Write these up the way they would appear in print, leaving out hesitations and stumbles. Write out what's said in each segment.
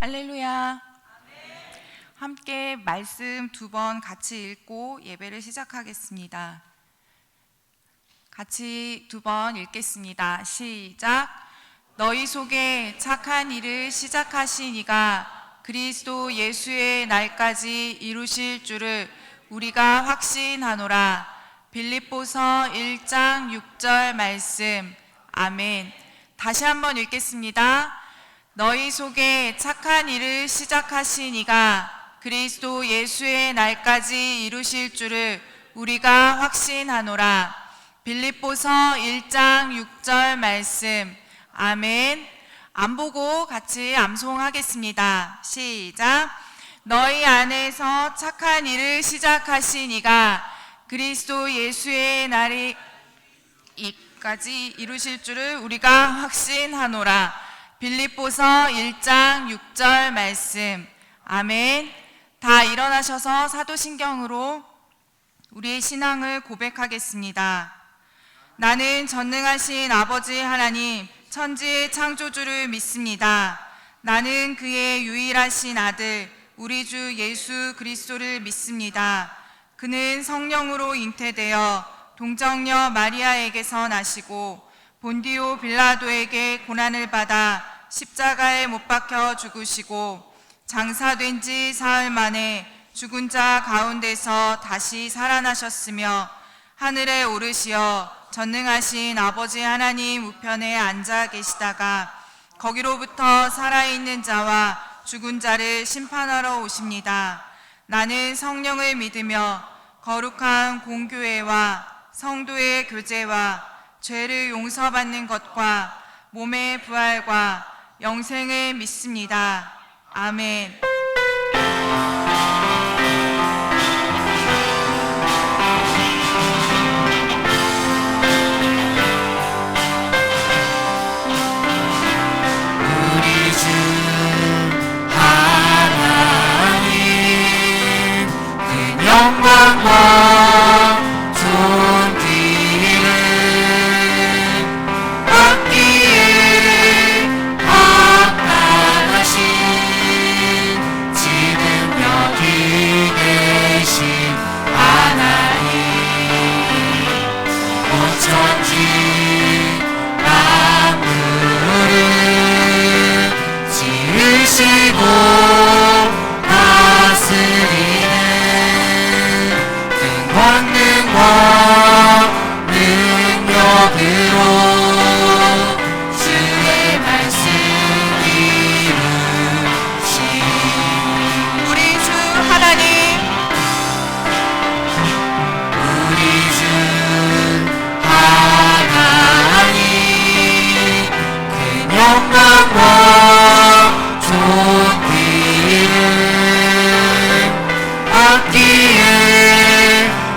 할렐루야. 함께 말씀 2번 같이 읽고 예배를 시작하겠습니다. 같이 2번 읽겠습니다. 시작. 너희 속에 착한 일을 시작하신 이가 그리스도 예수의 날까지 이루실 줄을 우리가 확신하노라. 빌립보서 1장 6절 말씀. 아멘. 다시 한번 읽겠습니다. 너희 속에 착한 일을 시작하신 이가 그리스도 예수의 날까지 이루실 줄을 우리가 확신하노라. 빌립보서 1장 6절 말씀. 아멘. 안 보고 같이 암송하겠습니다. 시작. 너희 안에서 착한 일을 시작하신 이가 그리스도 예수의 날이 이까지 이루실 줄을 우리가 확신하노라. 빌립보서 1장 6절 말씀. 아멘. 다 일어나셔서 사도신경으로 우리의 신앙을 고백하겠습니다. 나는 전능하신 아버지 하나님 천지의 창조주를 믿습니다. 나는 그의 유일하신 아들 우리 주 예수 그리스도를 믿습니다. 그는 성령으로 잉태되어 동정녀 마리아에게서 나시고 본디오 빌라도에게 고난을 받아 십자가에 못 박혀 죽으시고 장사된 지 사흘 만에 죽은 자 가운데서 다시 살아나셨으며 하늘에 오르시어 전능하신 아버지 하나님 우편에 앉아 계시다가 거기로부터 살아있는 자와 죽은 자를 심판하러 오십니다. 나는 성령을 믿으며 거룩한 공교회와 성도의 교제와 죄를 용서받는 것과 몸의 부활과 영생을 믿습니다. 아멘. 우리 주 하나님 그 영광과 존귀를 받기에 합당하신 지금 여기 계신 하나님 온 천지 만물을 지으시고 다스리는 그 권능과 능력으로 주의 말씀 이루시 우리 주 하나님 우리 주 하나님 그 영광과 존귀를 받기에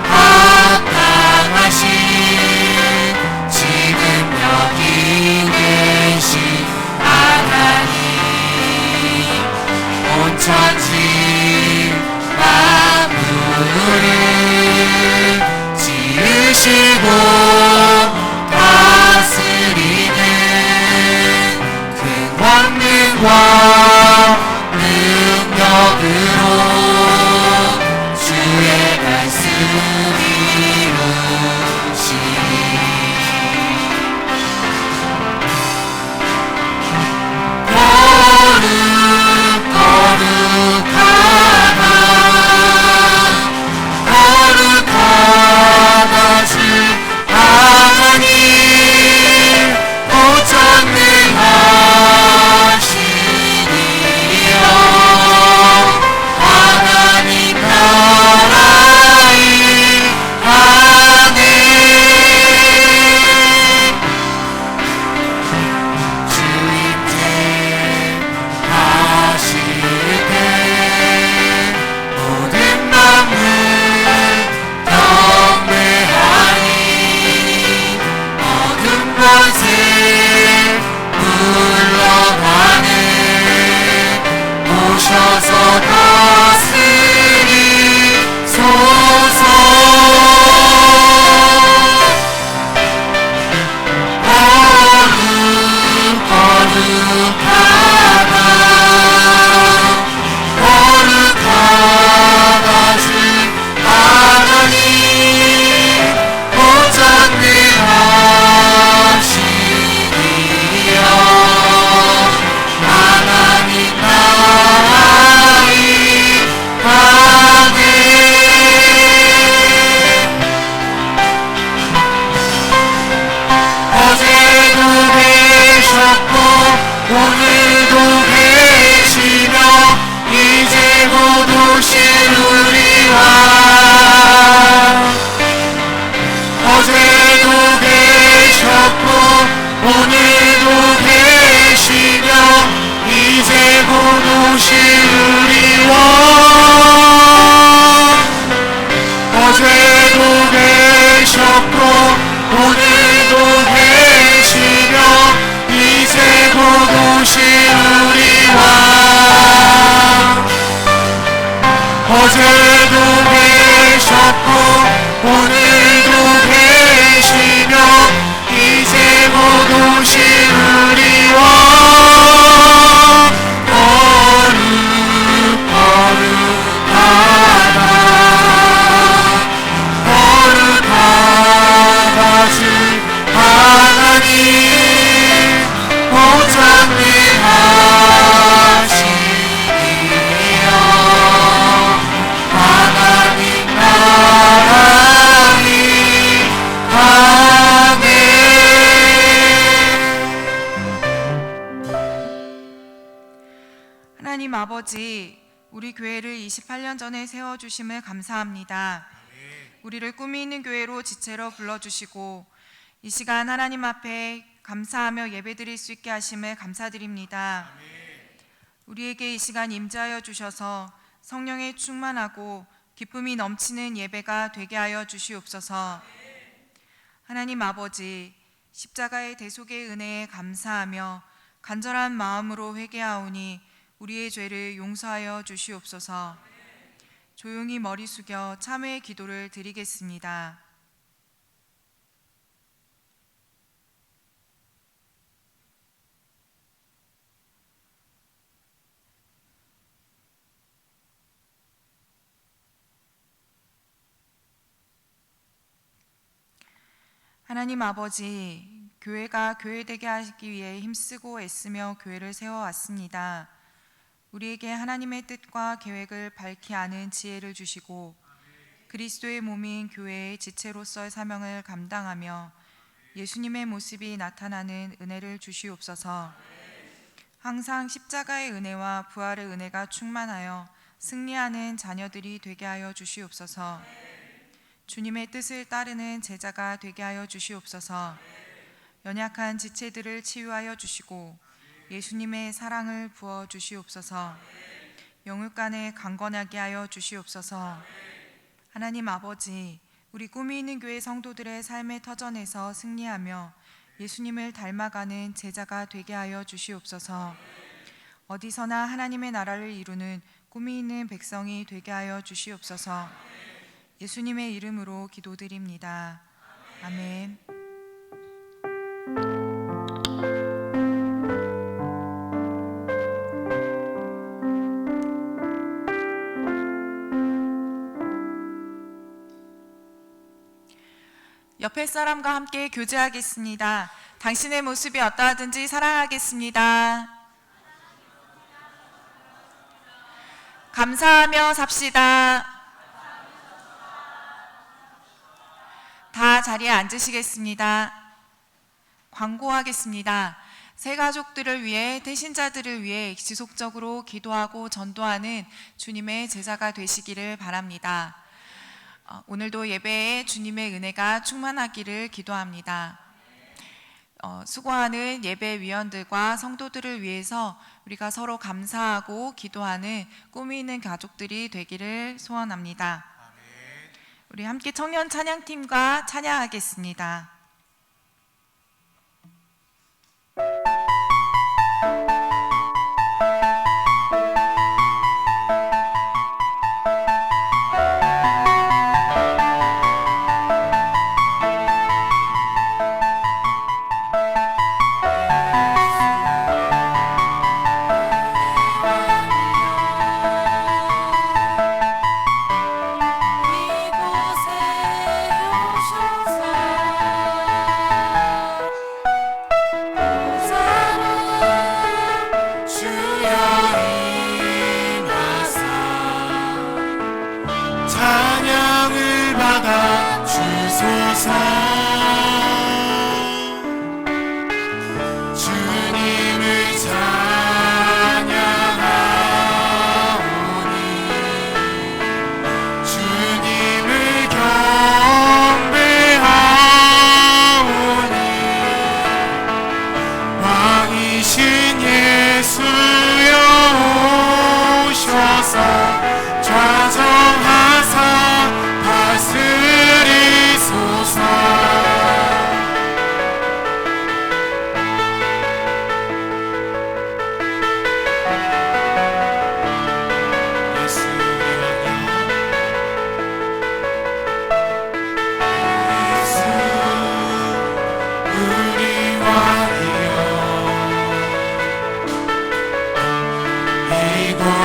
합당하신 지금 여기 계신 하나님 온 천지 만물을 지으시고 다스리는 그 권능과 능력으로 주의 말씀 이루시 거룩 거룩하신 도우신 우리 왕 어제도 계셨고 오늘도 계시며 이제 곧 오실 우리 왕 어제도 계셨고 오늘도 계시며 이제 곧 오실 우리 왕 하나님 아버지, 우리 교회를 28년 전에 세워주심을 감사합니다. 우리를 꿈이 있는 교회로 지체로 불러주시고 이 시간 하나님 앞에 감사하며 예배드릴 수 있게 하심을 감사드립니다. 우리에게 이 시간 임재하여 주셔서 성령에 충만하고 기쁨이 넘치는 예배가 되게 하여 주시옵소서. 하나님 아버지, 십자가의 대속의 은혜에 감사하며 간절한 마음으로 회개하오니 우리의 죄를 용서하여 주시옵소서. 조용히 머리 숙여 참회의 기도를 드리겠습니다. 하나님 아버지, 교회가 교회되게 하기 위해 힘쓰고 애쓰며 교회를 세워왔습니다. 우리에게 하나님의 뜻과 계획을 밝히 아는 지혜를 주시고 그리스도의 몸인 교회의 지체로서의 사명을 감당하며 예수님의 모습이 나타나는 은혜를 주시옵소서. 항상 십자가의 은혜와 부활의 은혜가 충만하여 승리하는 자녀들이 되게 하여 주시옵소서. 주님의 뜻을 따르는 제자가 되게 하여 주시옵소서. 연약한 지체들을 치유하여 주시고 예수님의 사랑을 부어 주시옵소서. 영육간에 강건하게 하여 주시옵소서. 하나님 아버지, 우리 꿈이 있는 교회 성도들의 삶의 터전에서 승리하며 예수님을 닮아가는 제자가 되게 하여 주시옵소서. 어디서나 하나님의 나라를 이루는 꿈이 있는 백성이 되게 하여 주시옵소서. 예수님의 이름으로 기도드립니다. 아멘. 옆에 사람과 함께 교제하겠습니다. 당신의 모습이 어떠하든지 사랑하겠습니다. 감사하며 삽시다. 다 자리에 앉으시겠습니다. 광고하겠습니다. 새 가족들을 위해, 태신자들을 위해 지속적으로 기도하고 전도하는 주님의 제자가 되시기를 바랍니다. 오늘도 예배에 주님의 은혜가 충만하기를 기도합니다. 수고하는 예배위원들과 성도들을 위해서 우리가 서로 감사하고 기도하는 꿈이 있는 가족들이 되기를 소원합니다. 우리 함께 청년 찬양팀과 찬양하겠습니다. 왕이신 예수여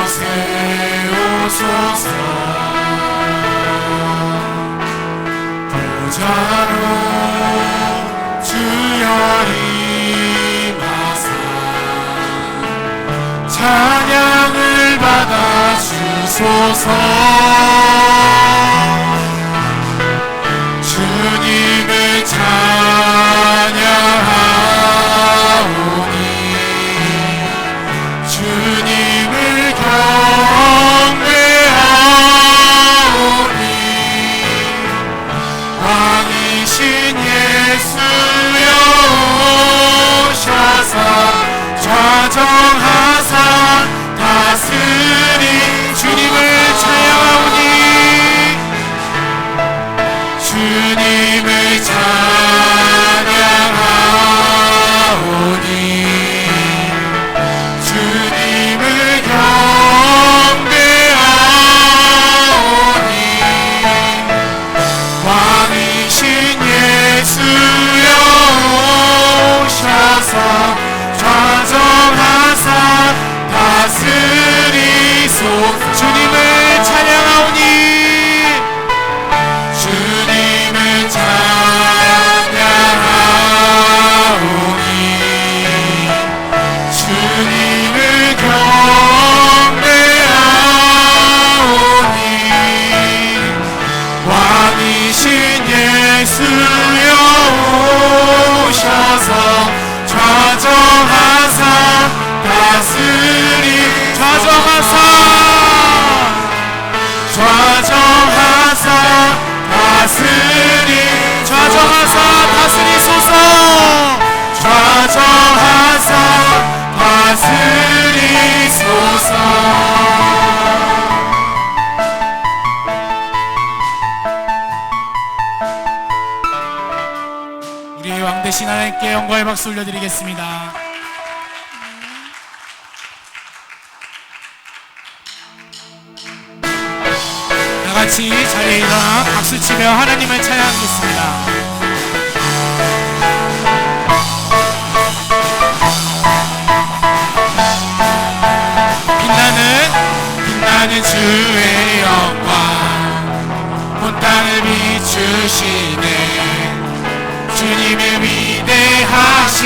세우소서. 보좌로 주여 임하사 찬양을 받아 주소서. 주님을 찬양하오니 주님을 경배하오니 왕이신 예수여 오셔서 좌정하사 다스리 주님을 찬양하오니 주님을 찬양하오니 주님을 경배하오니 왕이신 예수여 오셔서 좌정하사 다스리소. 주님을 찬양하오니 주님을 찬양하오니 주님을 경배하오니 왕이신 예수여 오셔서 좌정하사 다스리 좌정하사 다스리 좌정하사 다스리소서. 좌정하사 다스리소서. 우리의 왕 되신 하나님께 영광의 박수 올려드리겠습니다. 같이 자리에 일어나 박수치며 하나님을 찬양하겠습니다. 빛나는 주의 영광 온 땅을 비추시네. 주님의 위대하심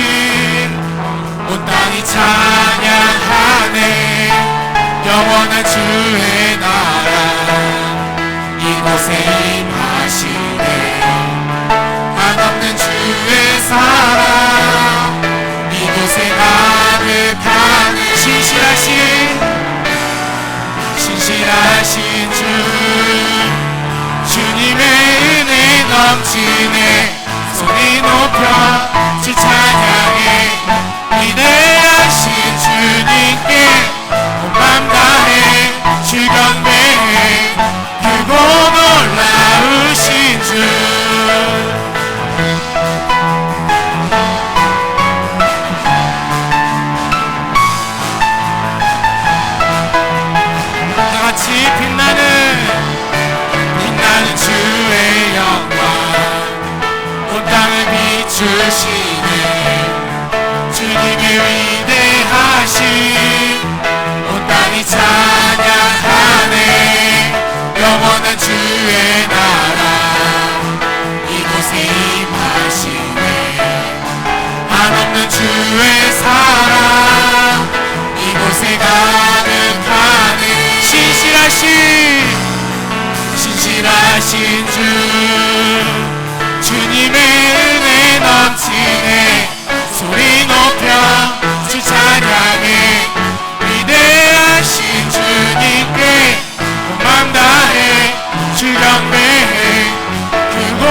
온 땅이 찬양하네. 영원한 주의 나라 이곳에 임하시네. 한없는 주의 사랑 이곳에 가득하네. 신실하신 주 주님의 은혜 넘치네. 소리 높여 주 찬양해. 위대하신 주님께 온 맘 다해 주 경배해. 크고 놀라우신 주 다같이 빛나는 주의 영광 온 땅을 비추시네. 주님의 위대하심 온 땅이 찬양하네. 영원한 주의 나라 이곳에 임하시네. 한없는 주의 사랑 이곳에 가득하네. 신실하신 주 주님의 은혜 넘치네. 소리 높여 주 찬양해. 위대하신 주님께 온 맘 다해 주 경배해. 크고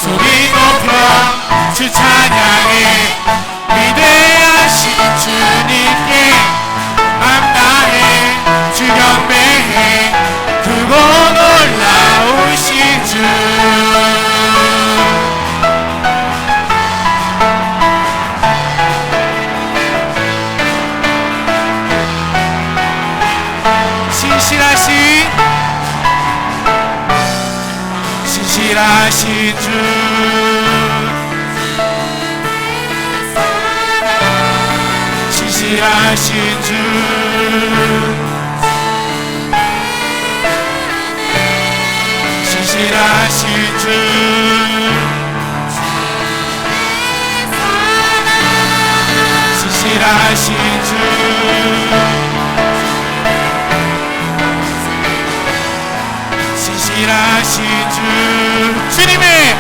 소리 높여 주 찬양해. 위대하신 주님께 맘 다해 주 경배해. 크고 놀라우신 주 신실하신 주 신실하신 주 신실하신 주 신실하신 주 신실하신 주 주님의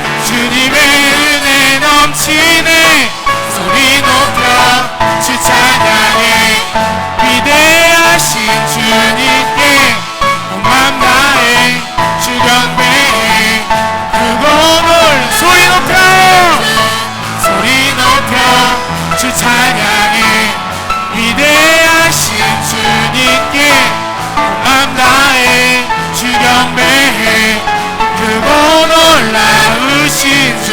은혜 넘치네 소리 높여 주 찬양해 위대하신 주님께 온 맘 다해 주 경배해 크고 놀 소리 높여 주 찬양해 위대하신 주님께 온 맘 다해 주 경배해 크고 놀라우신 주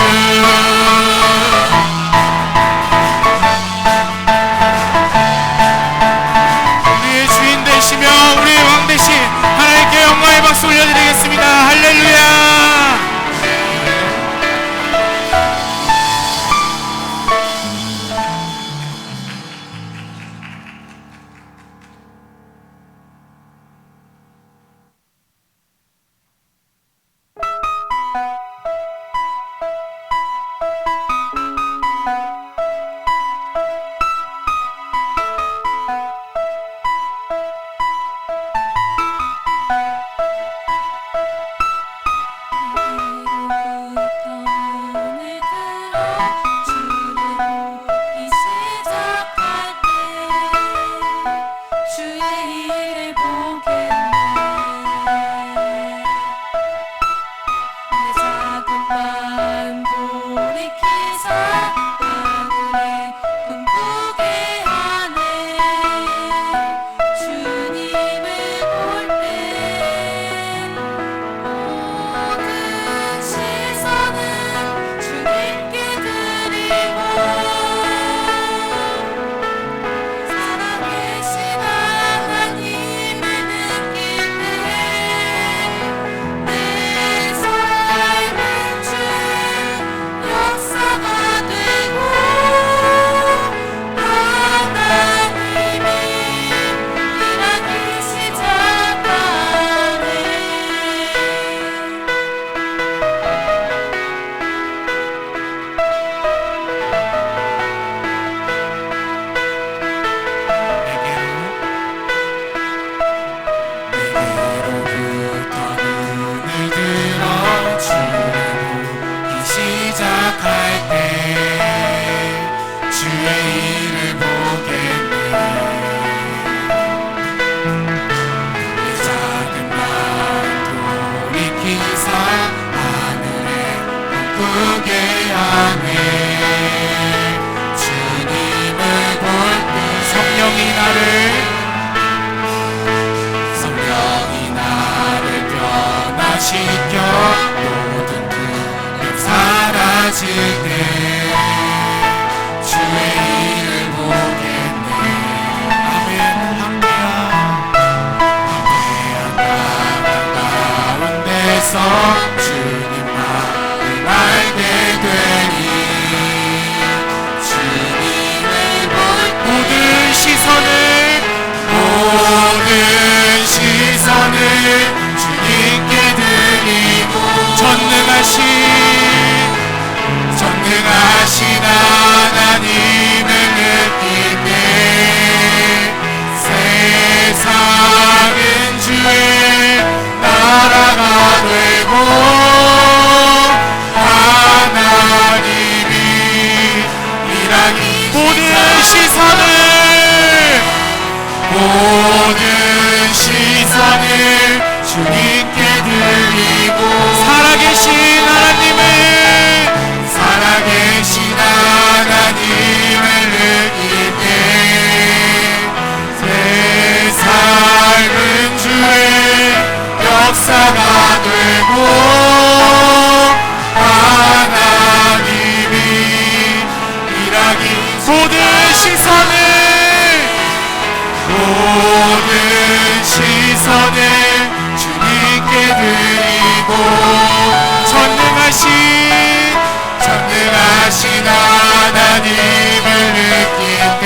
우리의 주인 되시며 우리의 왕 되신 하나님께 영광의 박수 올려드리겠습니다. 할렐루야. 전능하신 하나님을 느낄 때 세상은 주의 나라가 되고 하나님이 일하기 모든 시선을 주님께 드리고 살아계신 하나님을 느낄 때 새 삶은 주의 역사가 되고 하나님이 일하기 모든 시선을 주님께 드리고 전능하신 하나님을 느낄 때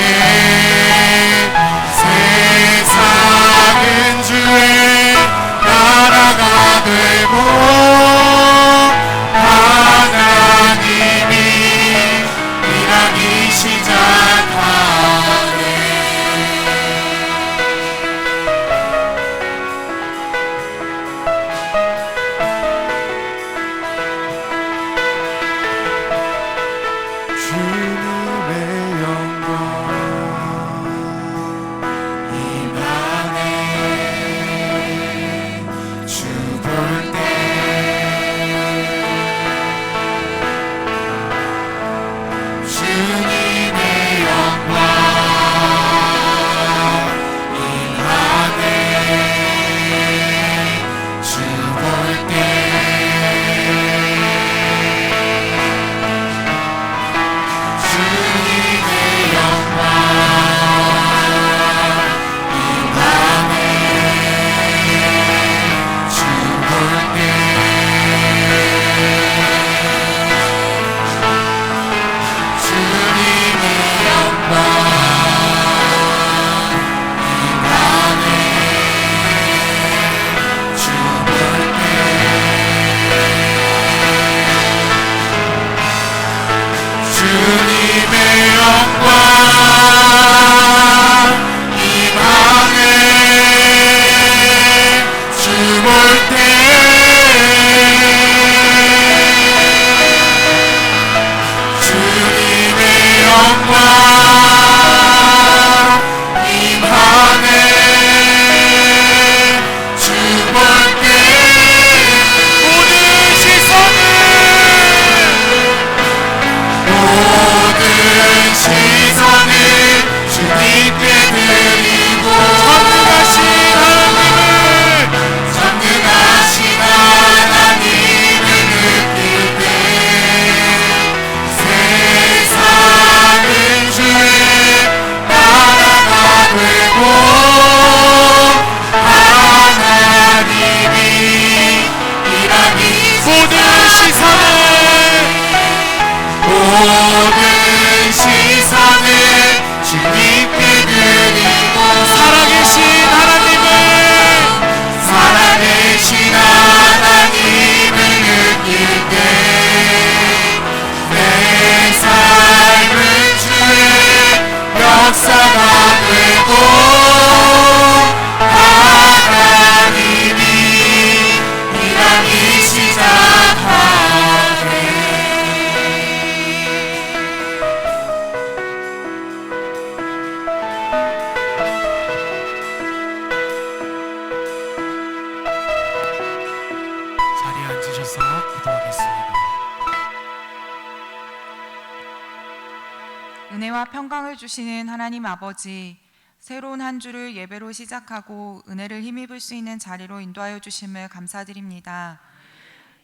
평강을 주시는 하나님 아버지, 새로운 한 주를 예배로 시작하고 은혜를 힘입을 수 있는 자리로 인도하여 주심을 감사드립니다.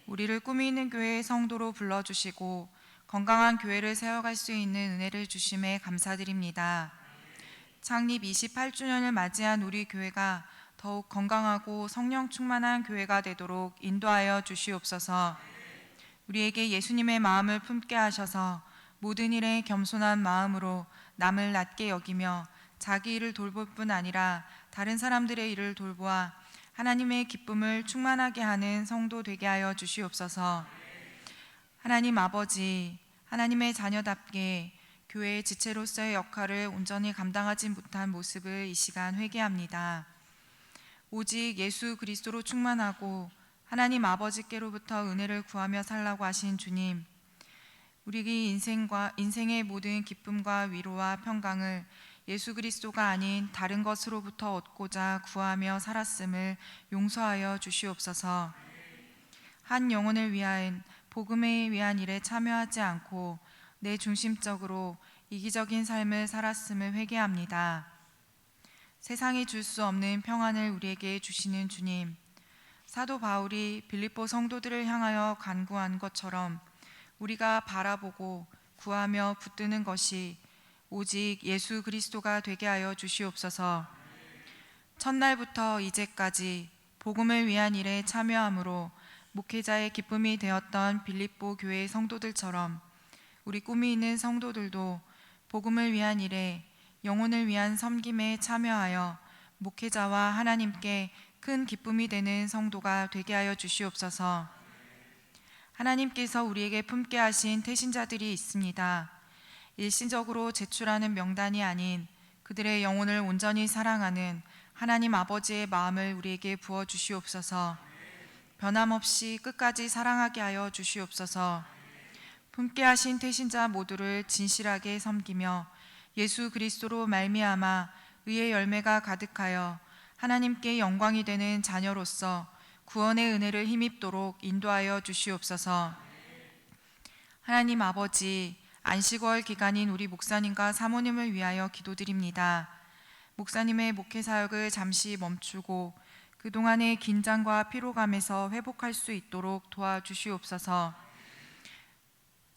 우리를 꿈이 있는 교회의 성도로 불러주시고 건강한 교회를 세워갈 수 있는 은혜를 주심에 감사드립니다. 창립 28주년을 맞이한 우리 교회가 더욱 건강하고 성령 충만한 교회가 되도록 인도하여 주시옵소서. 우리에게 예수님의 마음을 품게 하셔서 모든 일에 겸손한 마음으로 남을 낮게 여기며 자기 일을 돌볼 뿐 아니라 다른 사람들의 일을 돌보아 하나님의 기쁨을 충만하게 하는 성도 되게 하여 주시옵소서. 하나님 아버지, 하나님의 자녀답게 교회의 지체로서의 역할을 온전히 감당하지 못한 모습을 이 시간 회개합니다. 오직 예수 그리스도로 충만하고 하나님 아버지께로부터 은혜를 구하며 살라고 하신 주님, 우리 인생의 모든 기쁨과 위로와 평강을 예수 그리스도가 아닌 다른 것으로부터 얻고자 구하며 살았음을 용서하여 주시옵소서. 한 영혼을 위한 복음에 위한 일에 참여하지 않고 내 중심적으로 이기적인 삶을 살았음을 회개합니다. 세상이 줄 수 없는 평안을 우리에게 주시는 주님, 사도 바울이 빌립보 성도들을 향하여 간구한 것처럼 우리가 바라보고 구하며 붙드는 것이 오직 예수 그리스도가 되게 하여 주시옵소서. 첫날부터 이제까지 복음을 위한 일에 참여함으로 목회자의 기쁨이 되었던 빌립보 교회 성도들처럼 우리 꿈이 있는 성도들도 복음을 위한 일에 영혼을 위한 섬김에 참여하여 목회자와 하나님께 큰 기쁨이 되는 성도가 되게 하여 주시옵소서. 하나님께서 우리에게 품게 하신 태신자들이 있습니다. 일시적으로 제출하는 명단이 아닌 그들의 영혼을 온전히 사랑하는 하나님 아버지의 마음을 우리에게 부어 주시옵소서. 변함없이 끝까지 사랑하게 하여 주시옵소서. 품게 하신 태신자 모두를 진실하게 섬기며 예수 그리스도로 말미암아 의의 열매가 가득하여 하나님께 영광이 되는 자녀로서 구원의 은혜를 힘입도록 인도하여 주시옵소서. 하나님 아버지, 안식월 기간인 우리 목사님과 사모님을 위하여 기도드립니다. 목사님의 목회 사역을 잠시 멈추고 그동안의 긴장과 피로감에서 회복할 수 있도록 도와주시옵소서.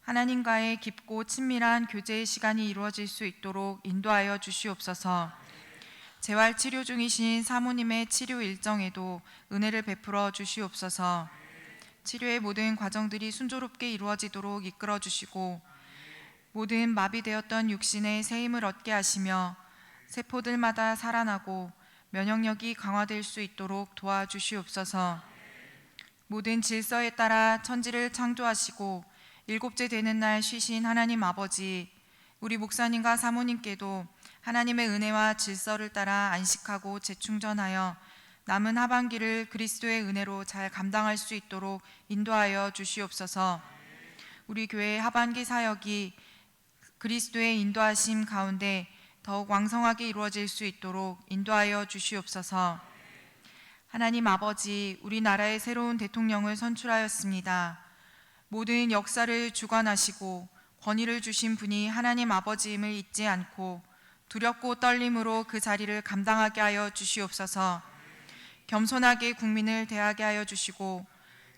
하나님과의 깊고 친밀한 교제의 시간이 이루어질 수 있도록 인도하여 주시옵소서. 재활 치료 중이신 사모님의 치료 일정에도 은혜를 베풀어 주시옵소서. 치료의 모든 과정들이 순조롭게 이루어지도록 이끌어 주시고 모든 마비되었던 육신의 새 힘을 얻게 하시며 세포들마다 살아나고 면역력이 강화될 수 있도록 도와주시옵소서. 모든 질서에 따라 천지를 창조하시고 일곱째 되는 날 쉬신 하나님 아버지, 우리 목사님과 사모님께도 하나님의 은혜와 질서를 따라 안식하고 재충전하여 남은 하반기를 그리스도의 은혜로 잘 감당할 수 있도록 인도하여 주시옵소서. 우리 교회의 하반기 사역이 그리스도의 인도하심 가운데 더욱 왕성하게 이루어질 수 있도록 인도하여 주시옵소서. 하나님 아버지, 우리나라의 새로운 대통령을 선출하였습니다. 모든 역사를 주관하시고 권위를 주신 분이 하나님 아버지임을 잊지 않고 두렵고 떨림으로 그 자리를 감당하게 하여 주시옵소서. 겸손하게 국민을 대하게 하여 주시고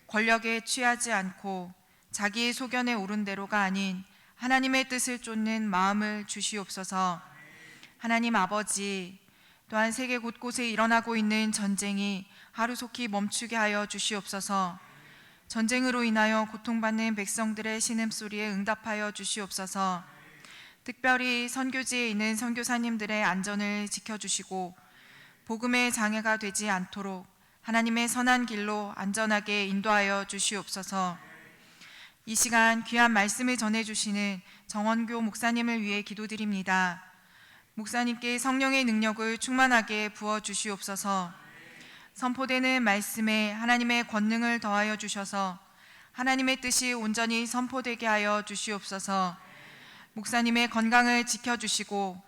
권력에 취하지 않고 자기의 소견에 오른 대로가 아닌 하나님의 뜻을 쫓는 마음을 주시옵소서. 하나님 아버지, 또한 세계 곳곳에 일어나고 있는 전쟁이 하루속히 멈추게 하여 주시옵소서. 전쟁으로 인하여 고통받는 백성들의 신음소리에 응답하여 주시옵소서. 특별히 선교지에 있는 선교사님들의 안전을 지켜주시고 복음의 장애가 되지 않도록 하나님의 선한 길로 안전하게 인도하여 주시옵소서. 이 시간 귀한 말씀을 전해주시는 정원교 목사님을 위해 기도드립니다. 목사님께 성령의 능력을 충만하게 부어주시옵소서. 선포되는 말씀에 하나님의 권능을 더하여 주셔서 하나님의 뜻이 온전히 선포되게 하여 주시옵소서. 목사님의 건강을 지켜주시고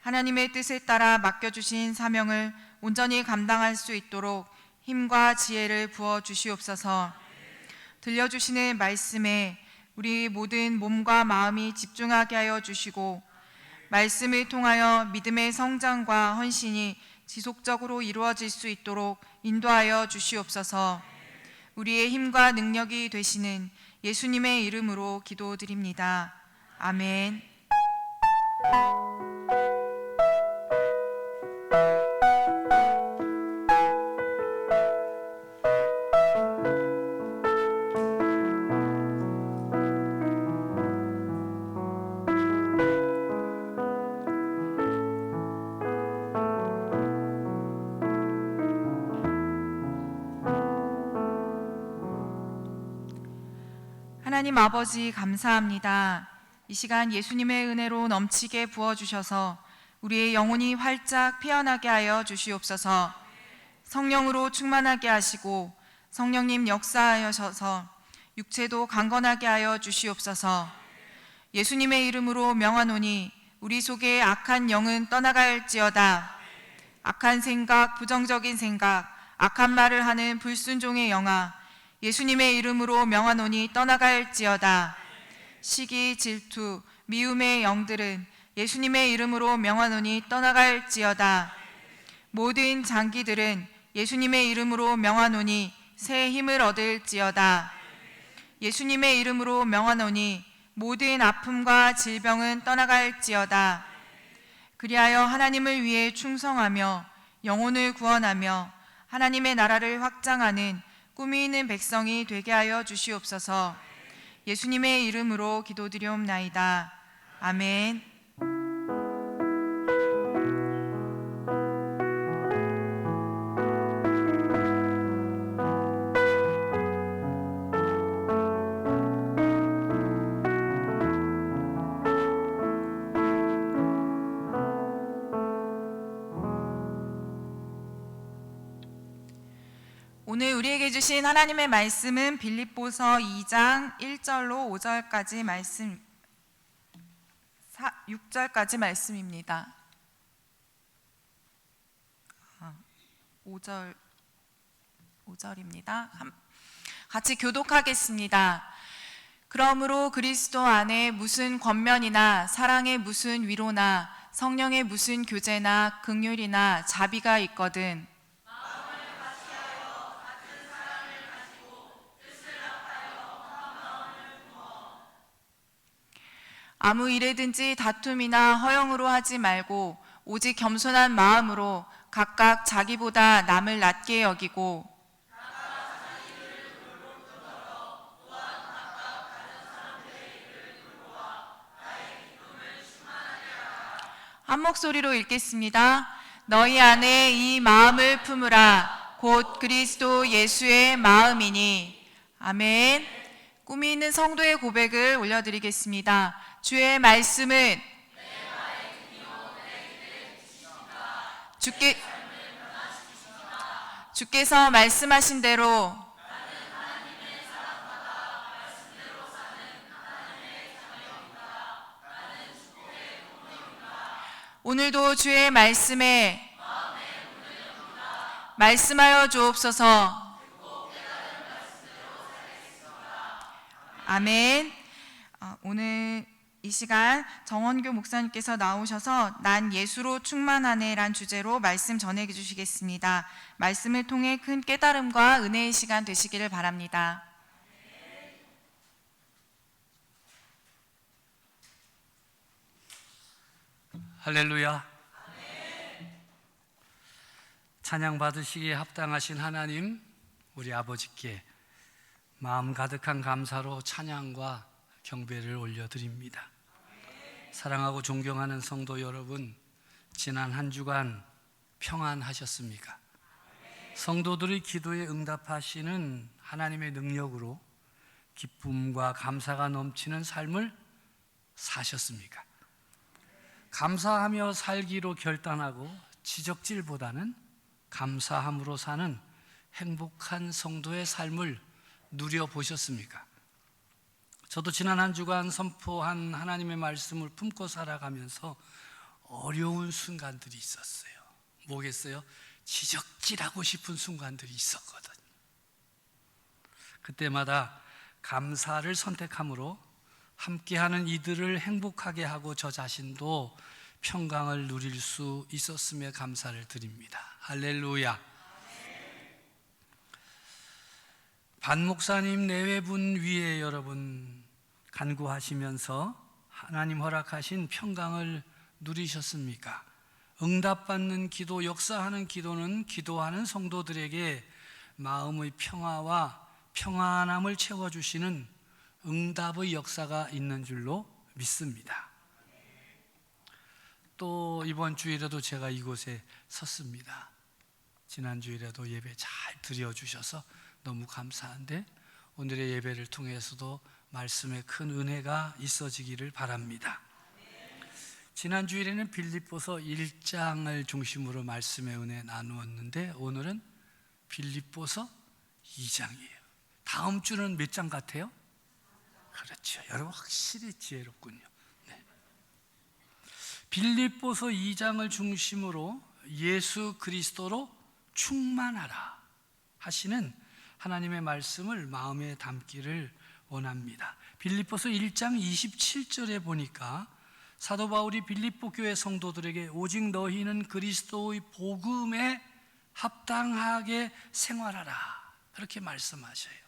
하나님의 뜻에 따라 맡겨주신 사명을 온전히 감당할 수 있도록 힘과 지혜를 부어주시옵소서. 들려주시는 말씀에 우리 모든 몸과 마음이 집중하게 하여 주시고 말씀을 통하여 믿음의 성장과 헌신이 지속적으로 이루어질 수 있도록 인도하여 주시옵소서. 우리의 힘과 능력이 되시는 예수님의 이름으로 기도드립니다. 아멘. 하나님 아버지 감사합니다. 이 시간 예수님의 은혜로 넘치게 부어주셔서 우리의 영혼이 활짝 피어나게 하여 주시옵소서. 성령으로 충만하게 하시고 성령님 역사하셔서 육체도 강건하게 하여 주시옵소서. 예수님의 이름으로 명하노니 우리 속에 악한 영은 떠나갈지어다. 악한 생각, 부정적인 생각, 악한 말을 하는 불순종의 영아, 예수님의 이름으로 명하노니 떠나갈지어다. 시기, 질투, 미움의 영들은 예수님의 이름으로 명하노니 떠나갈지어다. 모든 장기들은 예수님의 이름으로 명하노니 새 힘을 얻을지어다. 예수님의 이름으로 명하노니 모든 아픔과 질병은 떠나갈지어다. 그리하여 하나님을 위해 충성하며 영혼을 구원하며 하나님의 나라를 확장하는 꿈이 있는 백성이 되게 하여 주시옵소서. 예수님의 이름으로 기도드리옵나이다. 아멘. 오늘 우리에게 주신 하나님의 말씀은 빌립보서 2장 1절로 5절까지 말씀, 6절까지 말씀입니다. 5절입니다. 같이 교독하겠습니다. 그러므로 그리스도 안에 무슨 권면이나 사랑의 무슨 위로나 성령의 무슨 교제나 긍휼이나 자비가 있거든 아무 일에든지 다툼이나 허영으로 하지 말고 오직 겸손한 마음으로 각각 자기보다 남을 낮게 여기고 한 목소리로 읽겠습니다. 너희 안에 이 마음을 품으라. 곧 그리스도 예수의 마음이니. 아멘. 꿈이 있는 성도의 고백을 올려드리겠습니다. 주의 말씀은 주께서 말씀하신 대로 오늘도 주의 말씀에 말씀하여 주옵소서. 아멘. 오늘 이 시간 정원교 목사님께서 나오셔서 난 예수로 충만하네란 주제로 말씀 전해 주시겠습니다. 말씀을 통해 큰 깨달음과 은혜의 시간 되시기를 바랍니다. 할렐루야. 찬양 받으시기에 합당하신 하나님, 우리 아버지께 마음 가득한 감사로 찬양과 경배를 올려드립니다. 사랑하고 존경하는 성도 여러분, 지난 한 주간 평안하셨습니까? 성도들의 기도에 응답하시는 하나님의 능력으로 기쁨과 감사가 넘치는 삶을 사셨습니까? 감사하며 살기로 결단하고 지적질보다는 감사함으로 사는 행복한 성도의 삶을 누려보셨습니까? 저도 지난 한 주간 선포한 하나님의 말씀을 품고 살아가면서 어려운 순간들이 있었어요. 뭐겠어요? 지적질하고 싶은 순간들이 있었거든. 그때마다 감사를 선택함으로 함께하는 이들을 행복하게 하고 저 자신도 평강을 누릴 수 있었음에 감사를 드립니다. 할렐루야. 반 목사님 내외분 위에 여러분 간구하시면서 하나님 허락하신 평강을 누리셨습니까? 응답받는 기도, 역사하는 기도는 기도하는 성도들에게 마음의 평화와 평안함을 채워주시는 응답의 역사가 있는 줄로 믿습니다. 또 이번 주일에도 제가 이곳에 섰습니다. 지난 주일에도 예배 잘 드려주셔서 너무 감사한데 오늘의 예배를 통해서도 말씀에 큰 은혜가 있어지기를 바랍니다. 지난 주일에는 빌립보서 1장을 중심으로 말씀의 은혜 나누었는데 오늘은 빌립보서 2장이에요. 다음 주는 몇 장 같아요? 그렇죠. 여러분 확실히 지혜롭군요. 네. 빌립보서 2장을 중심으로 예수 그리스도로 충만하라 하시는 하나님의 말씀을 마음에 담기를 원합니다. 빌립보서 1장 27절에 보니까 사도 바울이 빌립보 교회 성도들에게 오직 너희는 그리스도의 복음에 합당하게 생활하라 그렇게 말씀하셔요.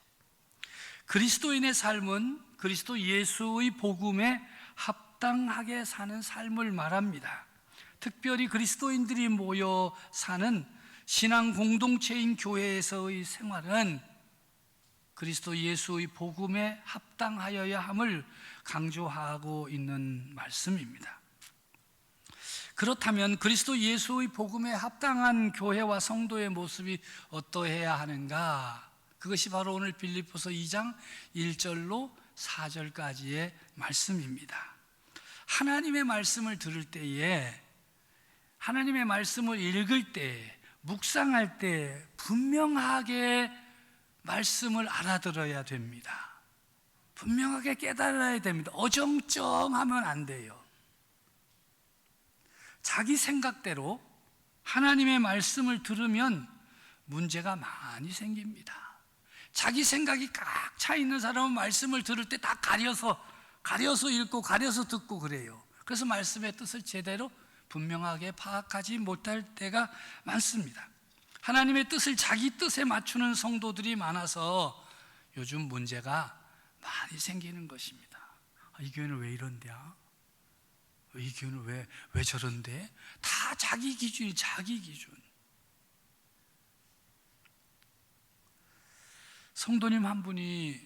그리스도인의 삶은 그리스도 예수의 복음에 합당하게 사는 삶을 말합니다. 특별히 그리스도인들이 모여 사는 신앙 공동체인 교회에서의 생활은 그리스도 예수의 복음에 합당하여야 함을 강조하고 있는 말씀입니다. 그렇다면 그리스도 예수의 복음에 합당한 교회와 성도의 모습이 어떠해야 하는가? 그것이 바로 오늘 빌립보서 2장 1절로 4절까지의 말씀입니다. 하나님의 말씀을 들을 때에, 하나님의 말씀을 읽을 때, 묵상할 때 분명하게 말씀을 알아들어야 됩니다. 분명하게 깨달아야 됩니다. 어정쩡하면 안 돼요. 자기 생각대로 하나님의 말씀을 들으면 문제가 많이 생깁니다. 자기 생각이 꽉 차 있는 사람은 말씀을 들을 때 다 가려서 읽고 가려서 듣고 그래요. 그래서 말씀의 뜻을 제대로 분명하게 파악하지 못할 때가 많습니다. 하나님의 뜻을 자기 뜻에 맞추는 성도들이 많아서 요즘 문제가 많이 생기는 것입니다. 이 교회는 왜 이런데야? 이 교회는 왜 저런데? 다 자기 기준이 자기 기준. 성도님 한 분이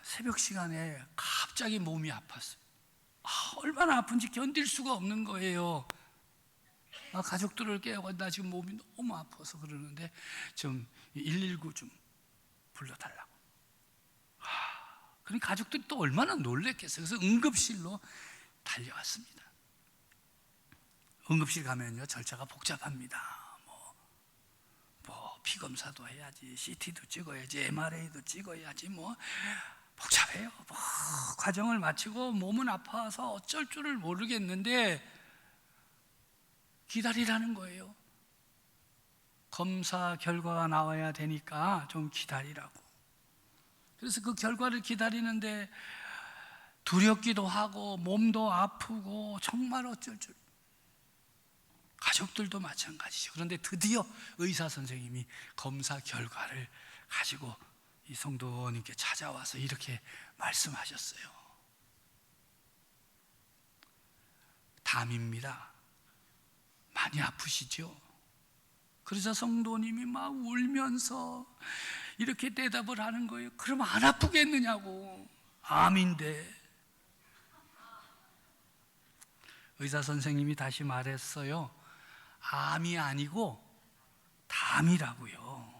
새벽 시간에 갑자기 몸이 아팠어요. 얼마나 아픈지 견딜 수가 없는 거예요. 가족들을 깨우고 나 지금 몸이 너무 아파서 그러는데 좀 119 좀 불러달라고. 그러니 가족들이 또 얼마나 놀랬겠어요. 그래서 응급실로 달려왔습니다. 응급실 가면요 절차가 복잡합니다. 피 검사도 해야지, CT도 찍어야지, MRA도 찍어야지, 복잡해요. 과정을 마치고 몸은 아파서 어쩔 줄을 모르겠는데 기다리라는 거예요. 검사 결과가 나와야 되니까 좀 기다리라고. 그래서 그 결과를 기다리는데 두렵기도 하고 몸도 아프고 정말 어쩔 줄. 가족들도 마찬가지죠. 그런데 드디어 의사 선생님이 검사 결과를 가지고 이 성도님께 찾아와서 이렇게 말씀하셨어요. 담입니다. 많이 아프시죠? 그러자 성도님이 막 울면서 이렇게 대답을 하는 거예요. 그럼 안 아프겠느냐고. 암인데. 의사 선생님이 다시 말했어요. 암이 아니고 담이라고요.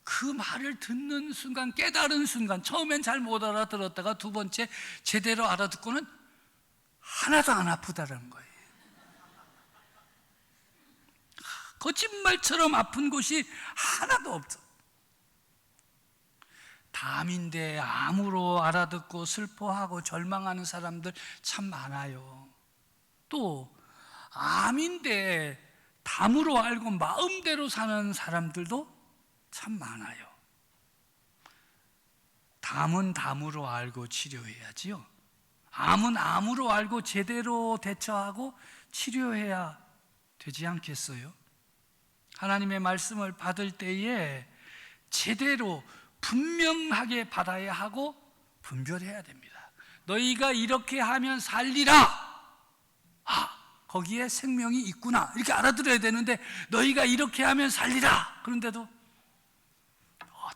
그 말을 듣는 순간, 깨달은 순간, 처음엔 잘 못 알아들었다가 두 번째 제대로 알아듣고는 하나도 안 아프다는 거예요. 거짓말처럼 아픈 곳이 하나도 없어. 담인데 암으로 알아듣고 슬퍼하고 절망하는 사람들 참 많아요. 또 암인데 담으로 알고 마음대로 사는 사람들도 참 많아요. 담은 담으로 알고 치료해야지요. 암은 암으로 알고 제대로 대처하고 치료해야 되지 않겠어요? 하나님의 말씀을 받을 때에 제대로 분명하게 받아야 하고 분별해야 됩니다. 너희가 이렇게 하면 살리라. 거기에 생명이 있구나. 이렇게 알아들어야 되는데 너희가 이렇게 하면 살리라. 그런데도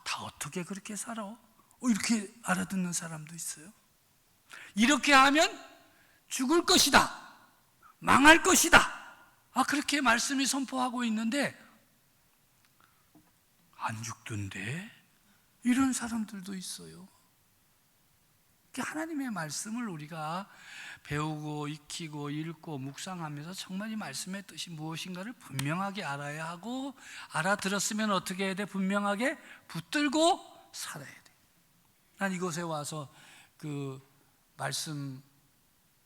다 어떻게 그렇게 살아? 이렇게 알아듣는 사람도 있어요. 이렇게 하면 죽을 것이다. 망할 것이다. 그렇게 말씀이 선포하고 있는데 안 죽던데? 이런 사람들도 있어요. 하나님의 말씀을 우리가 배우고 익히고 읽고 묵상하면서 정말 이 말씀의 뜻이 무엇인가를 분명하게 알아야 하고, 알아들었으면 어떻게 해야 돼? 분명하게 붙들고 살아야 돼. 난 이곳에 와서 그 말씀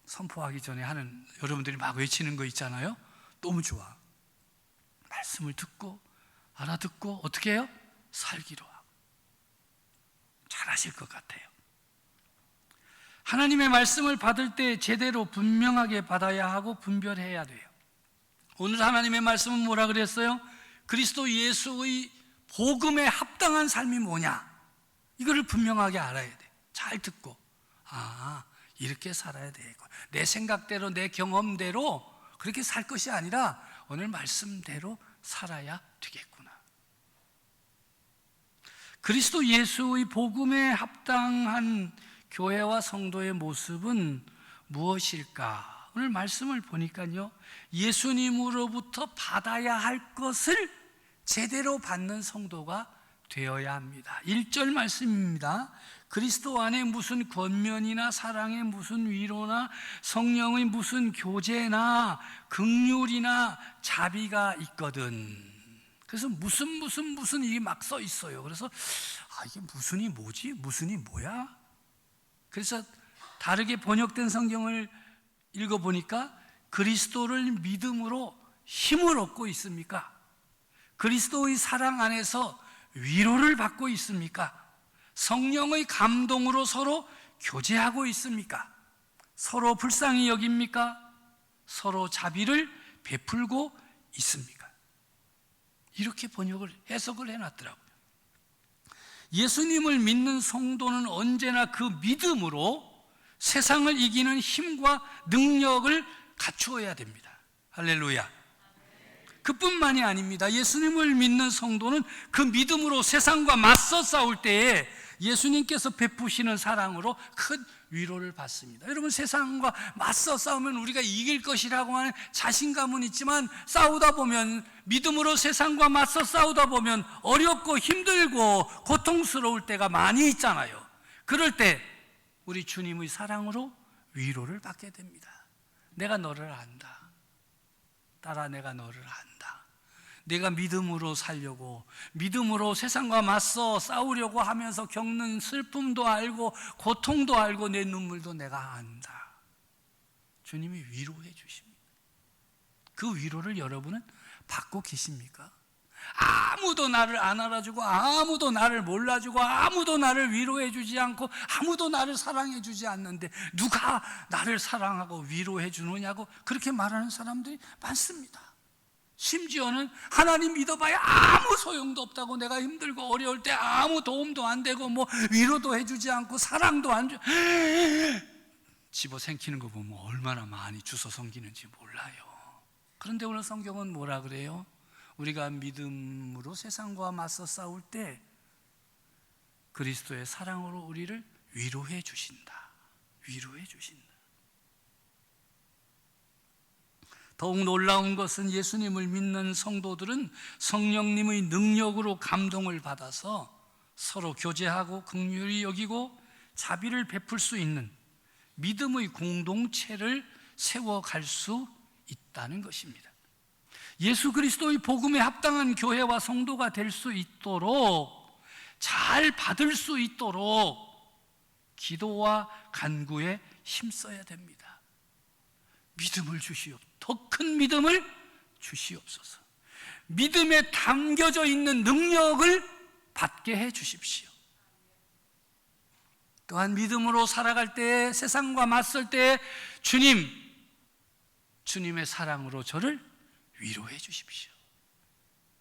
선포하기 전에 하는, 여러분들이 막 외치는 거 있잖아요. 너무 좋아. 말씀을 듣고 알아듣고 어떻게 해요? 살기로 하고. 잘하실 것 같아요. 하나님의 말씀을 받을 때 제대로 분명하게 받아야 하고 분별해야 돼요. 오늘 하나님의 말씀은 뭐라 그랬어요? 그리스도 예수의 복음에 합당한 삶이 뭐냐? 이거를 분명하게 알아야 돼. 잘 듣고 이렇게 살아야 되고, 내 생각대로 내 경험대로 그렇게 살 것이 아니라 오늘 말씀대로 살아야 되겠구나. 그리스도 예수의 복음에 합당한 교회와 성도의 모습은 무엇일까? 오늘 말씀을 보니까요, 예수님으로부터 받아야 할 것을 제대로 받는 성도가 되어야 합니다. 1절 말씀입니다. 그리스도 안에 무슨 권면이나 사랑의 무슨 위로나 성령의 무슨 교제나 긍휼이나 자비가 있거든. 그래서 무슨 이게 막 써 있어요. 그래서 이게 무슨이 뭐지? 무슨이 뭐야? 그래서 다르게 번역된 성경을 읽어보니까 그리스도를 믿음으로 힘을 얻고 있습니까? 그리스도의 사랑 안에서 위로를 받고 있습니까? 성령의 감동으로 서로 교제하고 있습니까? 서로 불쌍히 여깁니까? 서로 자비를 베풀고 있습니까? 이렇게 해석을 해놨더라고요. 예수님을 믿는 성도는 언제나 그 믿음으로 세상을 이기는 힘과 능력을 갖추어야 됩니다. 할렐루야. 그뿐만이 아닙니다. 예수님을 믿는 성도는 그 믿음으로 세상과 맞서 싸울 때에 예수님께서 베푸시는 사랑으로 큰 위로를 받습니다. 여러분, 세상과 맞서 싸우면 우리가 이길 것이라고 하는 자신감은 있지만, 싸우다 보면, 믿음으로 세상과 맞서 싸우다 보면 어렵고 힘들고 고통스러울 때가 많이 있잖아요. 그럴 때 우리 주님의 사랑으로 위로를 받게 됩니다. 내가 너를 안다. 딸아, 내가 너를 안다. 내가 믿음으로 살려고, 믿음으로 세상과 맞서 싸우려고 하면서 겪는 슬픔도 알고 고통도 알고 내 눈물도 내가 안다. 주님이 위로해 주십니다. 그 위로를 여러분은 받고 계십니까? 아무도 나를 안 알아주고, 아무도 나를 몰라주고, 아무도 나를 위로해 주지 않고, 아무도 나를 사랑해 주지 않는데 누가 나를 사랑하고 위로해 주느냐고 그렇게 말하는 사람들이 많습니다. 심지어는 하나님 믿어봐야 아무 소용도 없다고, 내가 힘들고 어려울 때 아무 도움도 안 되고 위로도 해주지 않고 사랑도 안 줘, 집어삼키는 거 보면 얼마나 많이 주워 섬기는지 몰라요. 그런데 오늘 성경은 뭐라 그래요? 우리가 믿음으로 세상과 맞서 싸울 때 그리스도의 사랑으로 우리를 위로해 주신다. 위로해 주신다. 더욱 놀라운 것은 예수님을 믿는 성도들은 성령님의 능력으로 감동을 받아서 서로 교제하고 긍휼히 여기고 자비를 베풀 수 있는 믿음의 공동체를 세워갈 수 있다는 것입니다. 예수 그리스도의 복음에 합당한 교회와 성도가 될 수 있도록, 잘 받을 수 있도록 기도와 간구에 힘써야 됩니다. 믿음을 주시옵소서. 더 큰 믿음을 주시옵소서. 믿음에 담겨져 있는 능력을 받게 해 주십시오. 또한 믿음으로 살아갈 때, 세상과 맞설 때 주님의 사랑으로 저를 위로해 주십시오.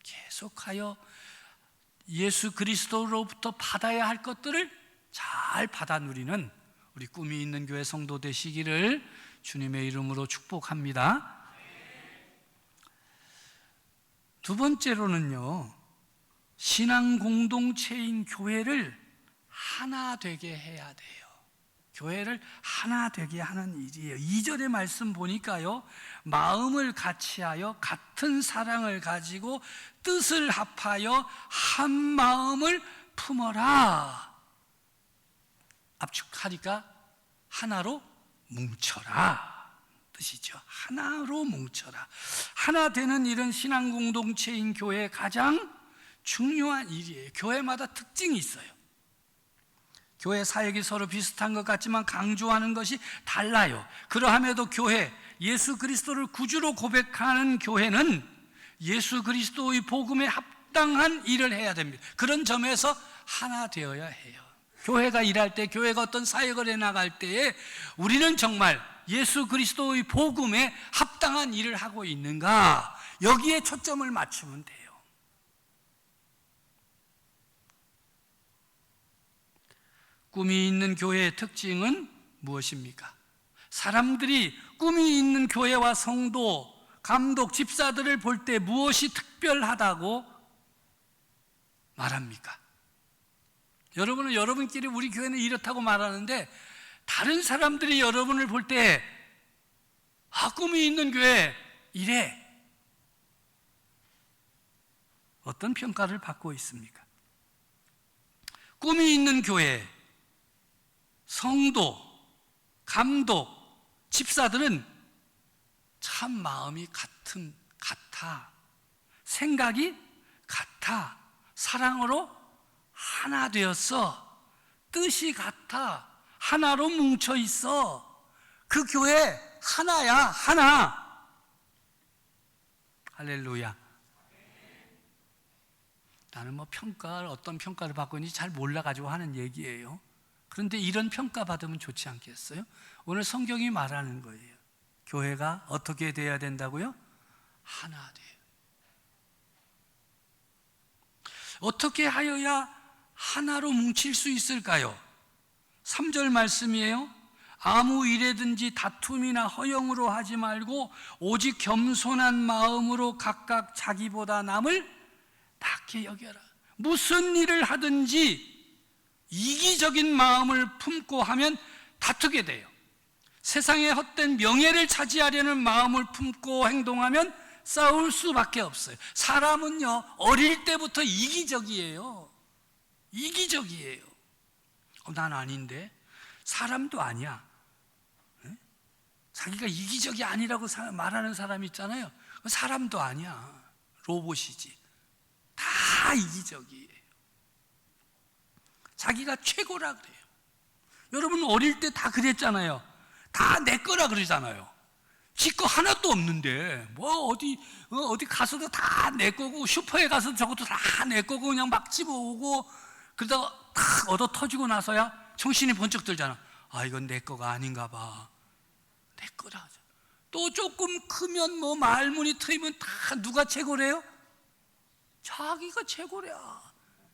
계속하여 예수 그리스도로부터 받아야 할 것들을 잘 받아 누리는 우리 꿈이 있는 교회 성도 되시기를 주님의 이름으로 축복합니다. 두 번째로는요, 신앙 공동체인 교회를 하나 되게 해야 돼요. 교회를 하나 되게 하는 일이에요. 2절의 말씀 보니까요, 마음을 같이하여 같은 사랑을 가지고 뜻을 합하여 한 마음을 품어라. 압축하니까 하나로 뭉쳐라 뜻이죠. 하나로 뭉쳐라. 하나 되는 일은 신앙 공동체인 교회의 가장 중요한 일이에요. 교회마다 특징이 있어요. 교회 사역이 서로 비슷한 것 같지만 강조하는 것이 달라요. 그러함에도 교회, 예수 그리스도를 구주로 고백하는 교회는 예수 그리스도의 복음에 합당한 일을 해야 됩니다. 그런 점에서 하나 되어야 해요. 교회가 일할 때, 교회가 어떤 사역을 해나갈 때에 우리는 정말 예수 그리스도의 복음에 합당한 일을 하고 있는가, 여기에 초점을 맞추면 돼요. 꿈이 있는 교회의 특징은 무엇입니까? 사람들이 꿈이 있는 교회와 성도, 감독, 집사들을 볼 때 무엇이 특별하다고 말합니까? 여러분은 여러분끼리 우리 교회는 이렇다고 말하는데, 다른 사람들이 여러분을 볼 때 꿈이 있는 교회 이래, 어떤 평가를 받고 있습니까? 꿈이 있는 교회 성도, 감독, 집사들은 참 마음이 같아, 생각이 같아, 사랑으로 하나 되었어, 뜻이 같아, 하나로 뭉쳐 있어. 그 교회 하나야, 하나. 할렐루야. 나는 어떤 평가를 받고 있는지 잘 몰라가지고 하는 얘기예요. 그런데 이런 평가 받으면 좋지 않겠어요? 오늘 성경이 말하는 거예요. 교회가 어떻게 돼야 된다고요? 하나 돼요. 어떻게 하여야 하나로 뭉칠 수 있을까요? 3절 말씀이에요. 아무 일에든지 다툼이나 허영으로 하지 말고 오직 겸손한 마음으로 각각 자기보다 남을 낮게 여겨라. 무슨 일을 하든지 이기적인 마음을 품고 하면 다투게 돼요. 세상의 헛된 명예를 차지하려는 마음을 품고 행동하면 싸울 수밖에 없어요. 사람은요, 어릴 때부터 이기적이에요. 이기적이에요. 난 아닌데. 사람도 아니야. 자기가 이기적이 아니라고 말하는 사람이 있잖아요. 사람도 아니야. 로봇이지. 다 이기적이에요. 자기가 최고라 그래요. 여러분 어릴 때 다 그랬잖아요. 다 내 거라 그러잖아요. 지 거 하나도 없는데 뭐 어디 가서도 다 내 거고, 슈퍼에 가서 저것도 다 내 거고, 그냥 막 집어오고, 그러다가 탁 얻어 터지고 나서야 정신이 번쩍 들잖아. 이건 내 거가 아닌가 봐. 내 거라. 또 조금 크면 뭐 말문이 트이면 다 누가 최고래요? 자기가 최고래야.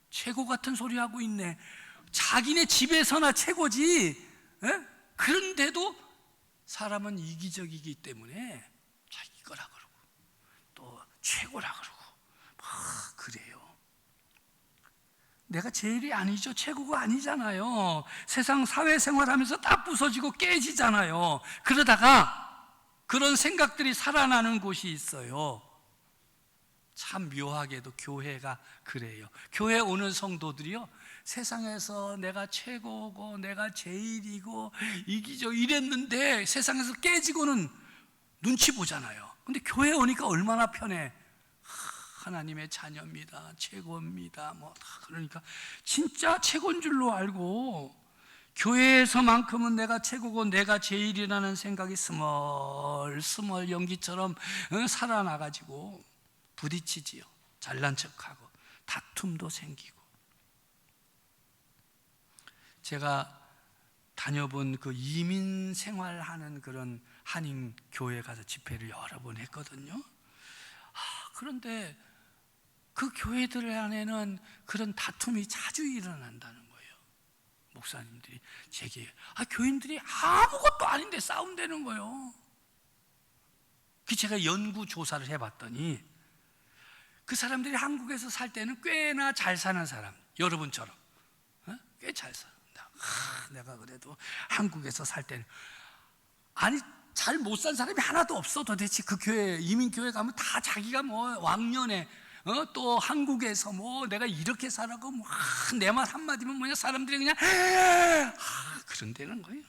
최고 같은 소리 하고 있네. 자기네 집에서나 최고지. 그런데도 사람은 이기적이기 때문에 자기 거라 그러고 또 최고라 그러고 그래요. 내가 제일이 아니죠. 최고가 아니잖아요. 세상 사회생활하면서 다 부서지고 깨지잖아요. 그러다가 그런 생각들이 살아나는 곳이 있어요. 참 묘하게도 교회가 그래요. 교회 오는 성도들이요, 세상에서 내가 최고고 내가 제일이고 이기적 이랬는데 세상에서 깨지고는 눈치 보잖아요. 근데 교회 오니까 얼마나 편해. 하나님의 자녀입니다, 최고입니다, 그러니까 진짜 최고인 줄로 알고 교회에서만큼은 내가 최고고 내가 제일이라는 생각이 스멀스멀 연기처럼 살아나가지고 부딪히지요. 잘난 척하고 다툼도 생기고. 제가 다녀본 그 이민 생활하는 그런 한인 교회 가서 집회를 여러 번 했거든요. 그런데 그 교회들 안에는 그런 다툼이 자주 일어난다는 거예요. 목사님들이 제게 교인들이 아무것도 아닌데 싸운다는 거예요. 그 제가 연구 조사를 해봤더니 그 사람들이 한국에서 살 때는 꽤나 잘 사는 사람, 여러분처럼 꽤 잘 살아. 내가 그래도 한국에서 살 때는 잘 못 산 사람이 하나도 없어. 도대체 그 교회, 이민교회 가면 다 자기가 뭐 왕년에 또 한국에서 뭐 내가 이렇게 살아고 뭐 내 말 한마디면 뭐냐 사람들이 그냥 그런다는 거예요.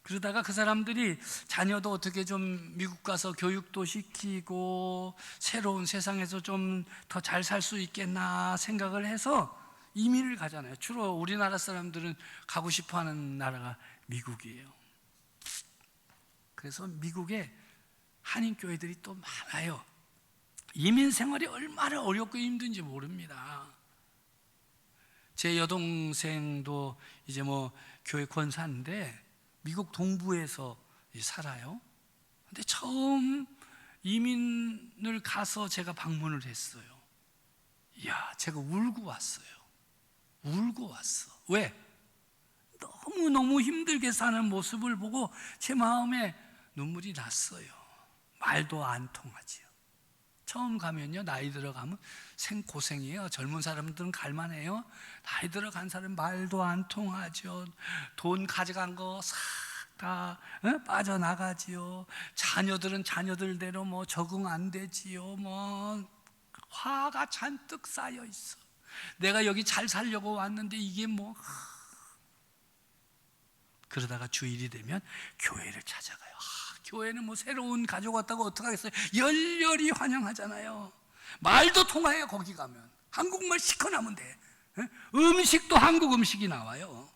그러다가 그 사람들이 자녀도 어떻게 좀 미국 가서 교육도 시키고 새로운 세상에서 좀 더 잘 살 수 있겠나 생각을 해서 이민을 가잖아요. 주로 우리나라 사람들은 가고 싶어하는 나라가 미국이에요. 그래서 미국에 한인 교회들이 또 많아요. 이민 생활이 얼마나 어렵고 힘든지 모릅니다. 제 여동생도 이제 뭐 교회 권사인데 미국 동부에서 살아요. 근데 처음 이민을 가서 제가 방문을 했어요. 이야, 제가 울고 왔어요. 울고 왔어. 왜? 너무너무 힘들게 사는 모습을 보고 제 마음에 눈물이 났어요. 말도 안 통하지요. 처음 가면요, 나이 들어가면 생고생이에요. 젊은 사람들은 갈만해요. 나이 들어간 사람 말도 안 통하죠. 돈 가져간 거 싹 다 빠져나가지요. 자녀들은 자녀들대로 뭐 적응 안 되지요. 뭐 화가 잔뜩 쌓여 있어. 내가 여기 잘 살려고 왔는데 이게 뭐. 그러다가 주일이 되면 교회를 찾아가요. 교회는 뭐 새로운 가족 왔다고 어떡하겠어요. 열렬히 환영하잖아요. 말도 통해요. 거기 가면 한국말 시커나면 돼. 음식도 한국 음식이 나와요.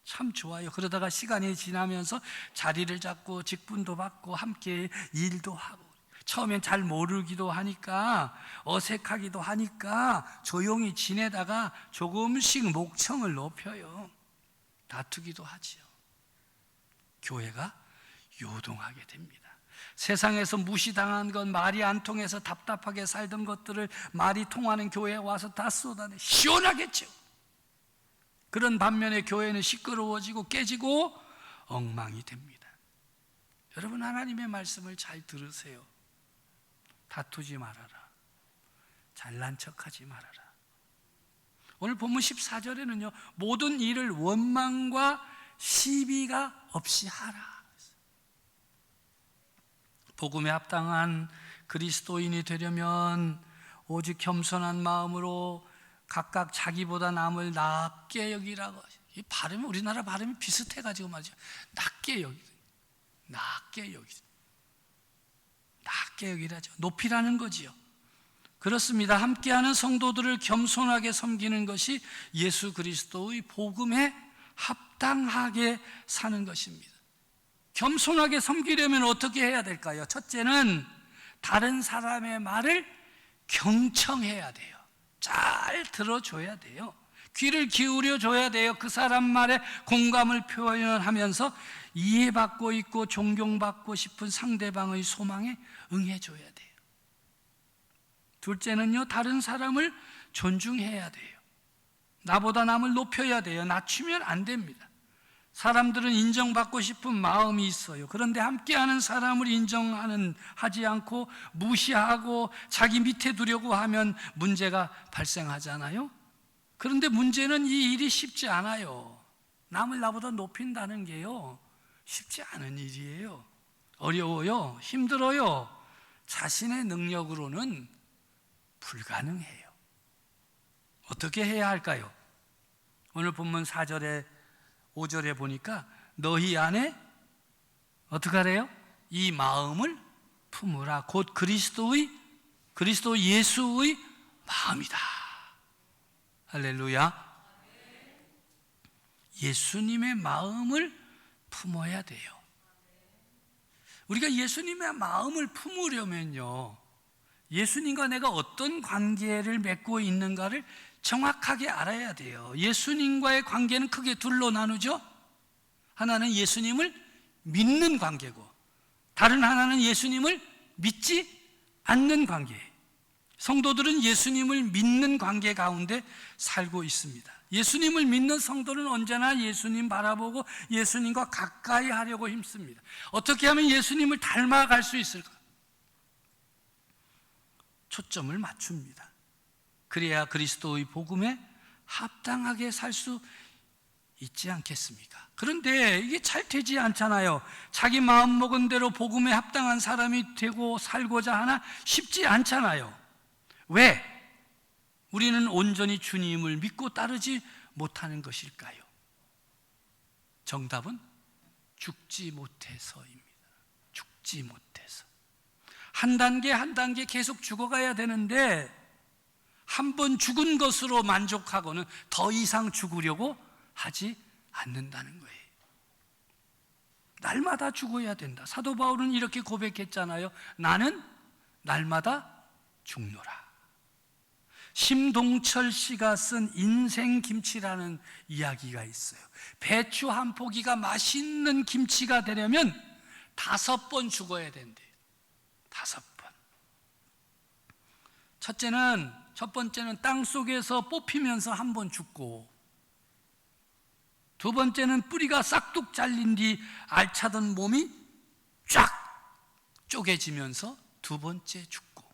참 좋아요. 그러다가 시간이 지나면서 자리를 잡고 직분도 받고 함께 일도 하고, 처음엔 잘 모르기도 하니까 어색하기도 하니까 조용히 지내다가 조금씩 목청을 높여요. 다투기도 하지요. 교회가 요동하게 됩니다. 세상에서 무시당한 건, 말이 안 통해서 답답하게 살던 것들을 말이 통하는 교회에 와서 다 쏟아내 시원하겠죠. 그런 반면에 교회는 시끄러워지고 깨지고 엉망이 됩니다. 여러분, 하나님의 말씀을 잘 들으세요. 다투지 말아라. 잘난 척하지 말아라. 오늘 본문 14절에는요, 모든 일을 원망과 시비가 없이 하라. 복음에 합당한 그리스도인이 되려면 오직 겸손한 마음으로 각각 자기보다 남을 낮게 여기라고. 이 발음이 우리나라 발음이 비슷해가지고 말이죠. 낮게 여기라죠. 높이라는 거지요. 그렇습니다. 함께하는 성도들을 겸손하게 섬기는 것이 예수 그리스도의 복음에 합당하게 사는 것입니다. 겸손하게 섬기려면 어떻게 해야 될까요? 첫째는 다른 사람의 말을 경청해야 돼요. 잘 들어줘야 돼요. 귀를 기울여 줘야 돼요. 그 사람 말에 공감을 표현하면서 이해받고 있고 존경받고 싶은 상대방의 소망에 응해줘야 돼요. 둘째는요, 다른 사람을 존중해야 돼요. 나보다 남을 높여야 돼요. 낮추면 안 됩니다. 사람들은 인정받고 싶은 마음이 있어요. 그런데 함께하는 사람을 인정하지 않고 무시하고 자기 밑에 두려고 하면 문제가 발생하잖아요. 그런데 문제는 이 일이 쉽지 않아요. 남을 나보다 높인다는 게요, 쉽지 않은 일이에요. 어려워요. 힘들어요. 자신의 능력으로는 불가능해요. 어떻게 해야 할까요? 오늘 본문 4절에 5절에 보니까 너희 안에 어떻게 하래요? 이 마음을 품으라. 곧 그리스도 예수의 마음이다. 할렐루야. 예수님의 마음을 품어야 돼요. 우리가 예수님의 마음을 품으려면요, 예수님과 내가 어떤 관계를 맺고 있는가를 정확하게 알아야 돼요. 예수님과의 관계는 크게 둘로 나누죠. 하나는 예수님을 믿는 관계고 다른 하나는 예수님을 믿지 않는 관계예요. 성도들은 예수님을 믿는 관계 가운데 살고 있습니다. 예수님을 믿는 성도는 언제나 예수님 바라보고 예수님과 가까이 하려고 힘씁니다. 어떻게 하면 예수님을 닮아갈 수 있을까? 초점을 맞춥니다. 그래야 그리스도의 복음에 합당하게 살 수 있지 않겠습니까? 그런데 이게 잘 되지 않잖아요. 자기 마음 먹은 대로 복음에 합당한 사람이 되고 살고자 하나 쉽지 않잖아요. 왜? 우리는 온전히 주님을 믿고 따르지 못하는 것일까요? 정답은 죽지 못해서입니다. 죽지 못해서. 한 단계 한 단계 계속 죽어가야 되는데 한 번 죽은 것으로 만족하고는 더 이상 죽으려고 하지 않는다는 거예요. 날마다 죽어야 된다. 사도 바울은 이렇게 고백했잖아요. 나는 날마다 죽노라. 심동철 씨가 쓴 인생 김치라는 이야기가 있어요. 배추 한 포기가 맛있는 김치가 되려면 5번 죽어야 된대요. 5번. 첫 번째는 땅 속에서 뽑히면서 한 번 죽고, 두 번째는 뿌리가 싹둑 잘린 뒤 알차던 몸이 쫙 쪼개지면서 두 번째 죽고,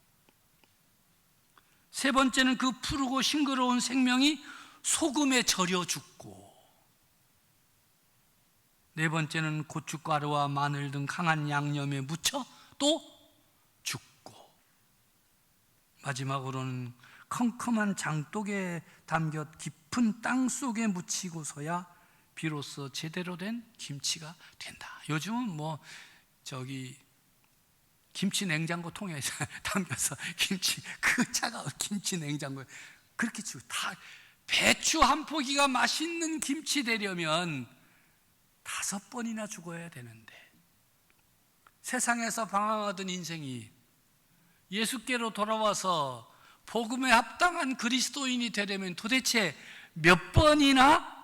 세 번째는 그 푸르고 싱그러운 생명이 소금에 절여 죽고, 네 번째는 고춧가루와 마늘 등 강한 양념에 묻혀 또 죽고, 마지막으로는 컴컴한 장독에 담겨 깊은 땅 속에 묻히고서야 비로소 제대로 된 김치가 된다. 요즘은 김치 냉장고 통에 담겨서 그 차가운 김치 냉장고에 그렇게 치고, 다 배추 한 포기가 맛있는 김치 되려면 5번이나 죽어야 되는데, 세상에서 방황하던 인생이 예수께로 돌아와서 복음에 합당한 그리스도인이 되려면 도대체 몇 번이나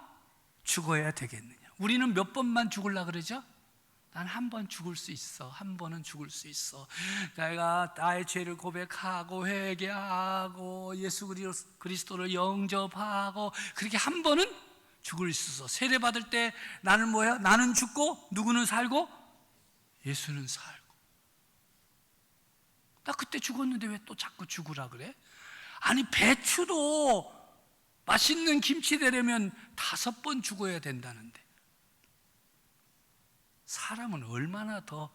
죽어야 되겠느냐? 우리는 몇 번만 죽으려고 그러죠? 난 한 번 죽을 수 있어. 한 번은 죽을 수 있어. 내가 나의 죄를 고백하고 회개하고 예수 그리스도를 영접하고 그렇게 한 번은 죽을 수 있어. 세례 받을 때 나는 뭐야? 나는 죽고 누구는 살고 예수는 살고. 나 그때 죽었는데 왜 또 자꾸 죽으라 그래? 아니, 배추도 맛있는 김치 되려면 5번 죽어야 된다는데 사람은 얼마나 더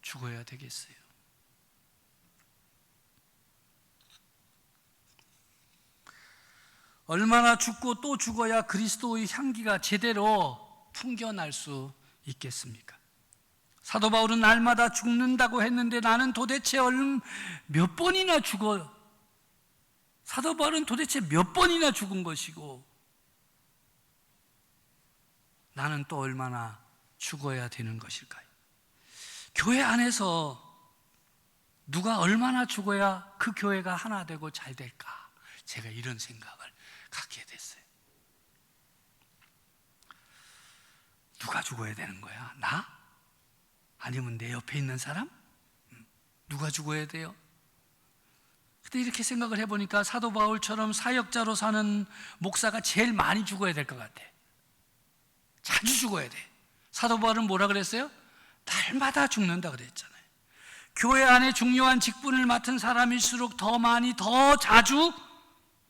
죽어야 되겠어요? 얼마나 죽고 또 죽어야 그리스도의 향기가 제대로 풍겨날 수 있겠습니까? 사도 바울은 날마다 죽는다고 했는데 나는 도대체 몇 번이나 죽어? 사도 바울은 도대체 몇 번이나 죽은 것이고 나는 또 얼마나 죽어야 되는 것일까요? 교회 안에서 누가 얼마나 죽어야 그 교회가 하나 되고 잘 될까? 제가 이런 생각을 갖게 됐어요. 누가 죽어야 되는 거야? 나? 아니면 내 옆에 있는 사람? 누가 죽어야 돼요? 근데 이렇게 생각을 해보니까 사도 바울처럼 사역자로 사는 목사가 제일 많이 죽어야 될 것 같아. 자주 죽어야 돼. 사도 바울은 뭐라 그랬어요? 날마다 죽는다 그랬잖아요. 교회 안에 중요한 직분을 맡은 사람일수록 더 많이, 더 자주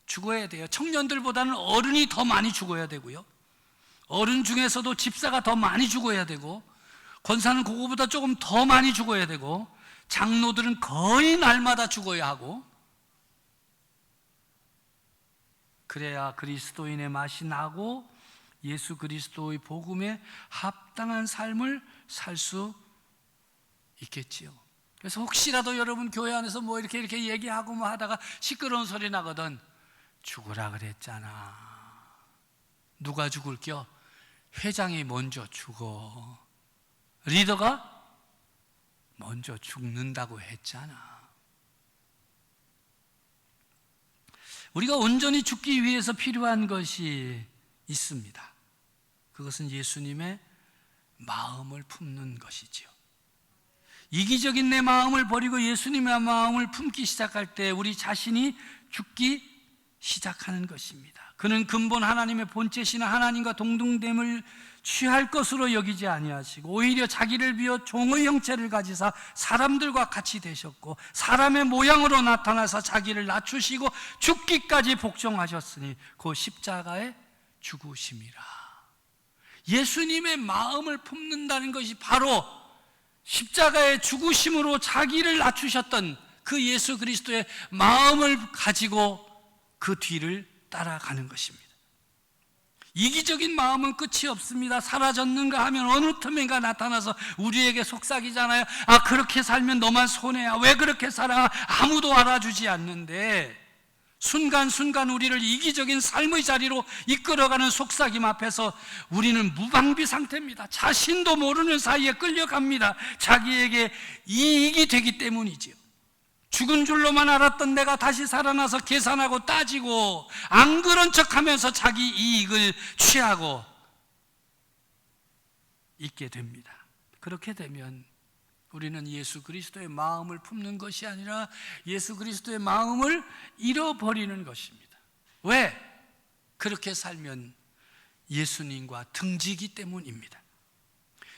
죽어야 돼요. 청년들보다는 어른이 더 많이 죽어야 되고요. 어른 중에서도 집사가 더 많이 죽어야 되고, 권사는 그거보다 조금 더 많이 죽어야 되고, 장로들은 거의 날마다 죽어야 하고, 그래야 그리스도인의 맛이 나고 예수 그리스도의 복음에 합당한 삶을 살 수 있겠지요. 그래서 혹시라도 여러분 교회 안에서 이렇게 얘기하고 하다가 시끄러운 소리 나거든, 죽으라 그랬잖아. 누가 죽을겨? 회장이 먼저 죽어. 리더가 먼저 죽는다고 했잖아. 우리가 온전히 죽기 위해서 필요한 것이 있습니다. 그것은 예수님의 마음을 품는 것이지요. 이기적인 내 마음을 버리고 예수님의 마음을 품기 시작할 때 우리 자신이 죽기 시작하는 것입니다. 그는 근본 하나님의 본체시나 하나님과 동등됨을 취할 것으로 여기지 아니하시고 오히려 자기를 비워 종의 형체를 가지사 사람들과 같이 되셨고 사람의 모양으로 나타나서 자기를 낮추시고 죽기까지 복종하셨으니 그 십자가의 죽으심이라. 예수님의 마음을 품는다는 것이 바로 십자가의 죽으심으로 자기를 낮추셨던 그 예수 그리스도의 마음을 가지고 그 뒤를 따라가는 것입니다. 이기적인 마음은 끝이 없습니다. 사라졌는가 하면 어느 틈인가 나타나서 우리에게 속삭이잖아요. 아, 그렇게 살면 너만 손해야. 왜 그렇게 살아? 아무도 알아주지 않는데 순간순간 우리를 이기적인 삶의 자리로 이끌어가는 속삭임 앞에서 우리는 무방비 상태입니다. 자신도 모르는 사이에 끌려갑니다. 자기에게 이익이 되기 때문이지요. 죽은 줄로만 알았던 내가 다시 살아나서 계산하고 따지고 안 그런 척하면서 자기 이익을 취하고 있게 됩니다. 그렇게 되면 우리는 예수 그리스도의 마음을 품는 것이 아니라 예수 그리스도의 마음을 잃어버리는 것입니다. 왜? 그렇게 살면 예수님과 등지기 때문입니다.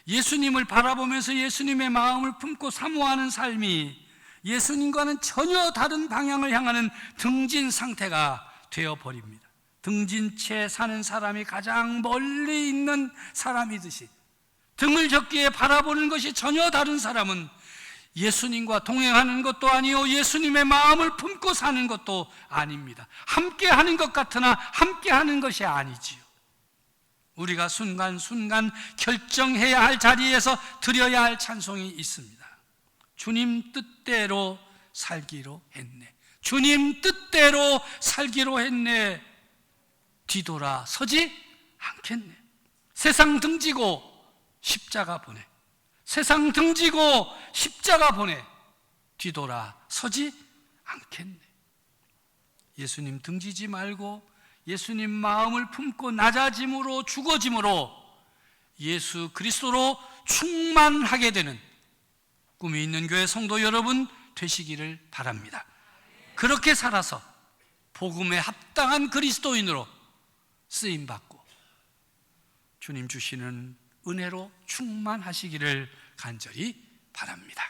예수님을 바라보면서 예수님의 마음을 품고 사모하는 삶이 예수님과는 전혀 다른 방향을 향하는 등진 상태가 되어버립니다. 등진 채 사는 사람이 가장 멀리 있는 사람이듯이 등을 졌기에 바라보는 것이 전혀 다른 사람은 예수님과 동행하는 것도 아니요 예수님의 마음을 품고 사는 것도 아닙니다. 함께하는 것 같으나 함께하는 것이 아니지요. 우리가 순간순간 결정해야 할 자리에서 드려야 할 찬송이 있습니다. 주님 뜻대로 살기로 했네. 주님 뜻대로 살기로 했네. 뒤돌아 서지 않겠네. 세상 등지고 십자가 보내. 세상 등지고 십자가 보내. 뒤돌아 서지 않겠네. 예수님 등지지 말고 예수님 마음을 품고 낮아짐으로 죽어짐으로 예수 그리스도로 충만하게 되는 꿈이 있는 교회 성도 여러분 되시기를 바랍니다. 그렇게 살아서 복음에 합당한 그리스도인으로 쓰임받고 주님 주시는 은혜로 충만하시기를 간절히 바랍니다.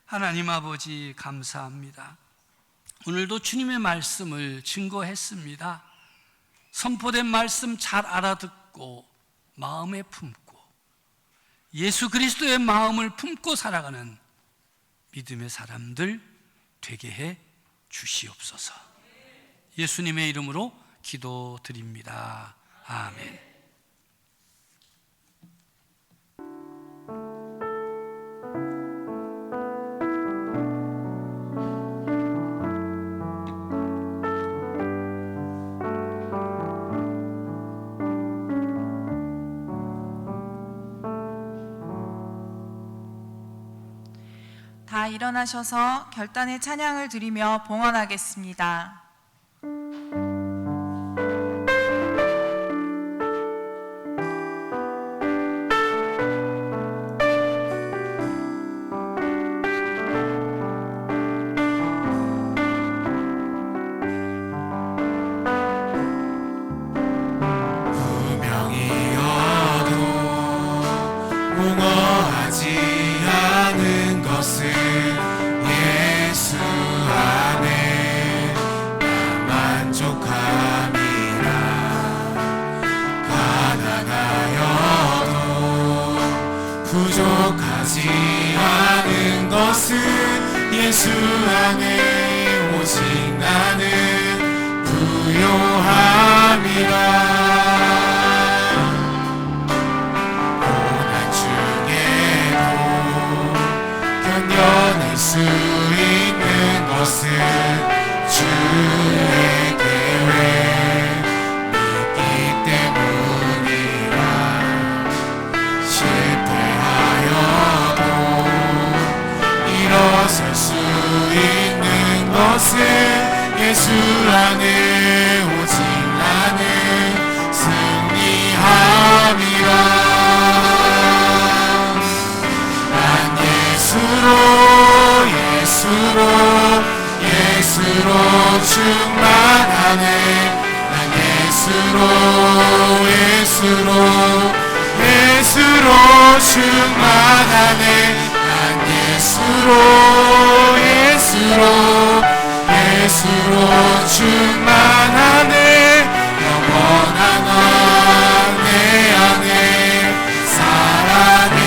하나님 아버지 감사합니다. 오늘도 주님의 말씀을 증거했습니다. 선포된 말씀 잘 알아듣고 마음에 품고 예수 그리스도의 마음을 품고 살아가는 믿음의 사람들 되게 해 주시옵소서. 예수님의 이름으로 기도드립니다. 아멘. 다 일어나셔서 결단의 찬양을 드리며 봉헌하겠습니다. 부족하지 않은 것은 예수 안에 오직 나는 부요함이라. 고난 중에도 견뎌낼 수 있는 것은 주의 계획 믿기 때문이라. 일어설 수 있는 것은 예수 안에 오직 나는 승리하 난 예수로 예수로 충만하네. 난 예수로 충만하네. 난 예수로 충만하네. 영원한 왕 내 안에 살아계시네.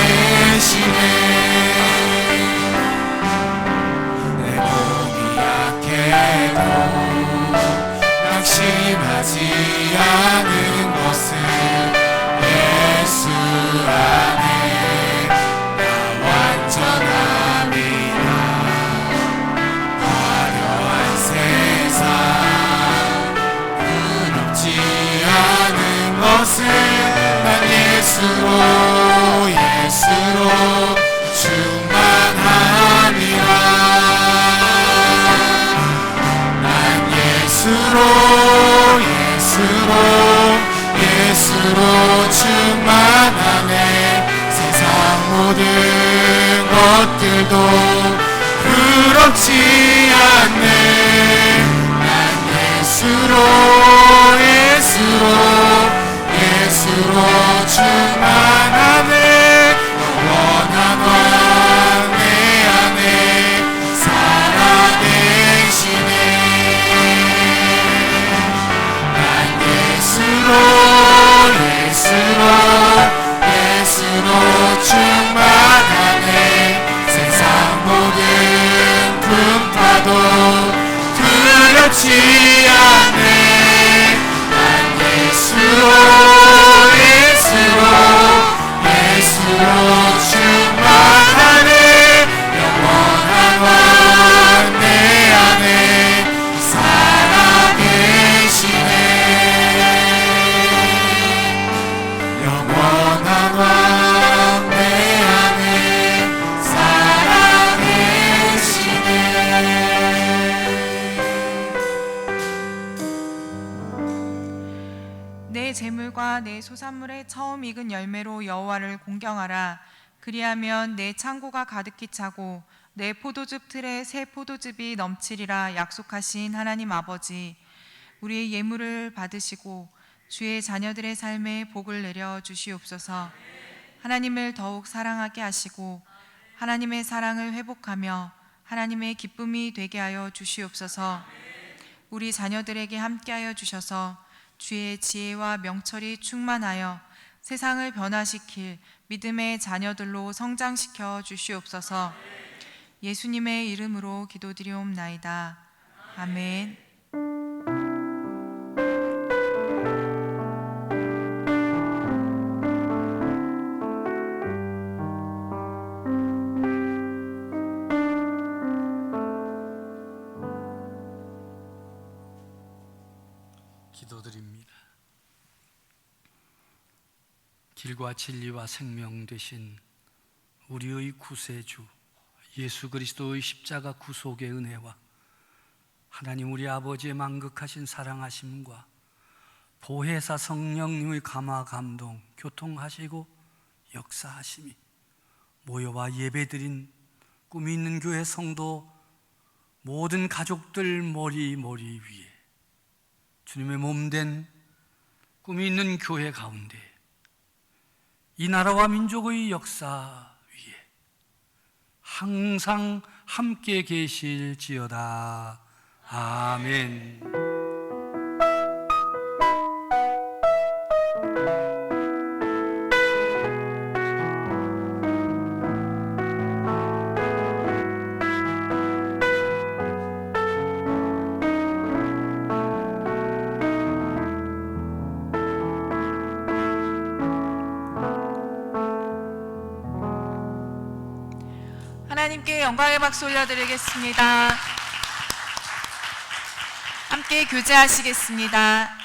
내 몸이 약해도 낙심하지 않은 것은 예수 안에 나 완전함이라. 화려한 세상 부럽지 않은 것은 난 예수로 충만함이라. 난 예수로 충만하네. 세상 모든 것들도 부럽지 않네. 난 예수로 충만하네. 영원한 왕 내 안에 살아계시네. 난 예수로 충만하네. 세상 모든 풍파도 두렵지 않네. 난 예수로 충만하네. 영원한 왕 내 안에 살아계시네. 영원한 왕 내 안에 살아계시네. 내 재물과 내 소산물의 처음 익은 열매로 여호와를 공경하라. 그리하면 내 창고가 가득히 차고 내 포도즙 틀에 새 포도즙이 넘치리라. 약속하신 하나님 아버지, 우리의 예물을 받으시고 주의 자녀들의 삶에 복을 내려 주시옵소서. 하나님을 더욱 사랑하게 하시고 하나님의 사랑을 회복하며 하나님의 기쁨이 되게 하여 주시옵소서. 우리 자녀들에게 함께하여 주셔서 주의 지혜와 명철이 충만하여 세상을 변화시킬 믿음의 자녀들로 성장시켜 주시옵소서. 예수님의 이름으로 기도드리옵나이다. 아멘. 기도드립니다. 길과 진리와 생명 되신 우리의 구세주 예수 그리스도의 십자가 구속의 은혜와 하나님 우리 아버지의 만극하신 사랑하심과 보혜사 성령님의 감화 감동 교통하시고 역사하심이 모여와 예배드린 꿈이 있는 교회 성도 모든 가족들 머리 위에 주님의 몸된 꿈이 있는 교회 가운데 이 나라와 민족의 역사 위에 항상 함께 계실지어다. 아멘. 하나님께 영광의 박수 올려드리겠습니다. 함께 교제하시겠습니다.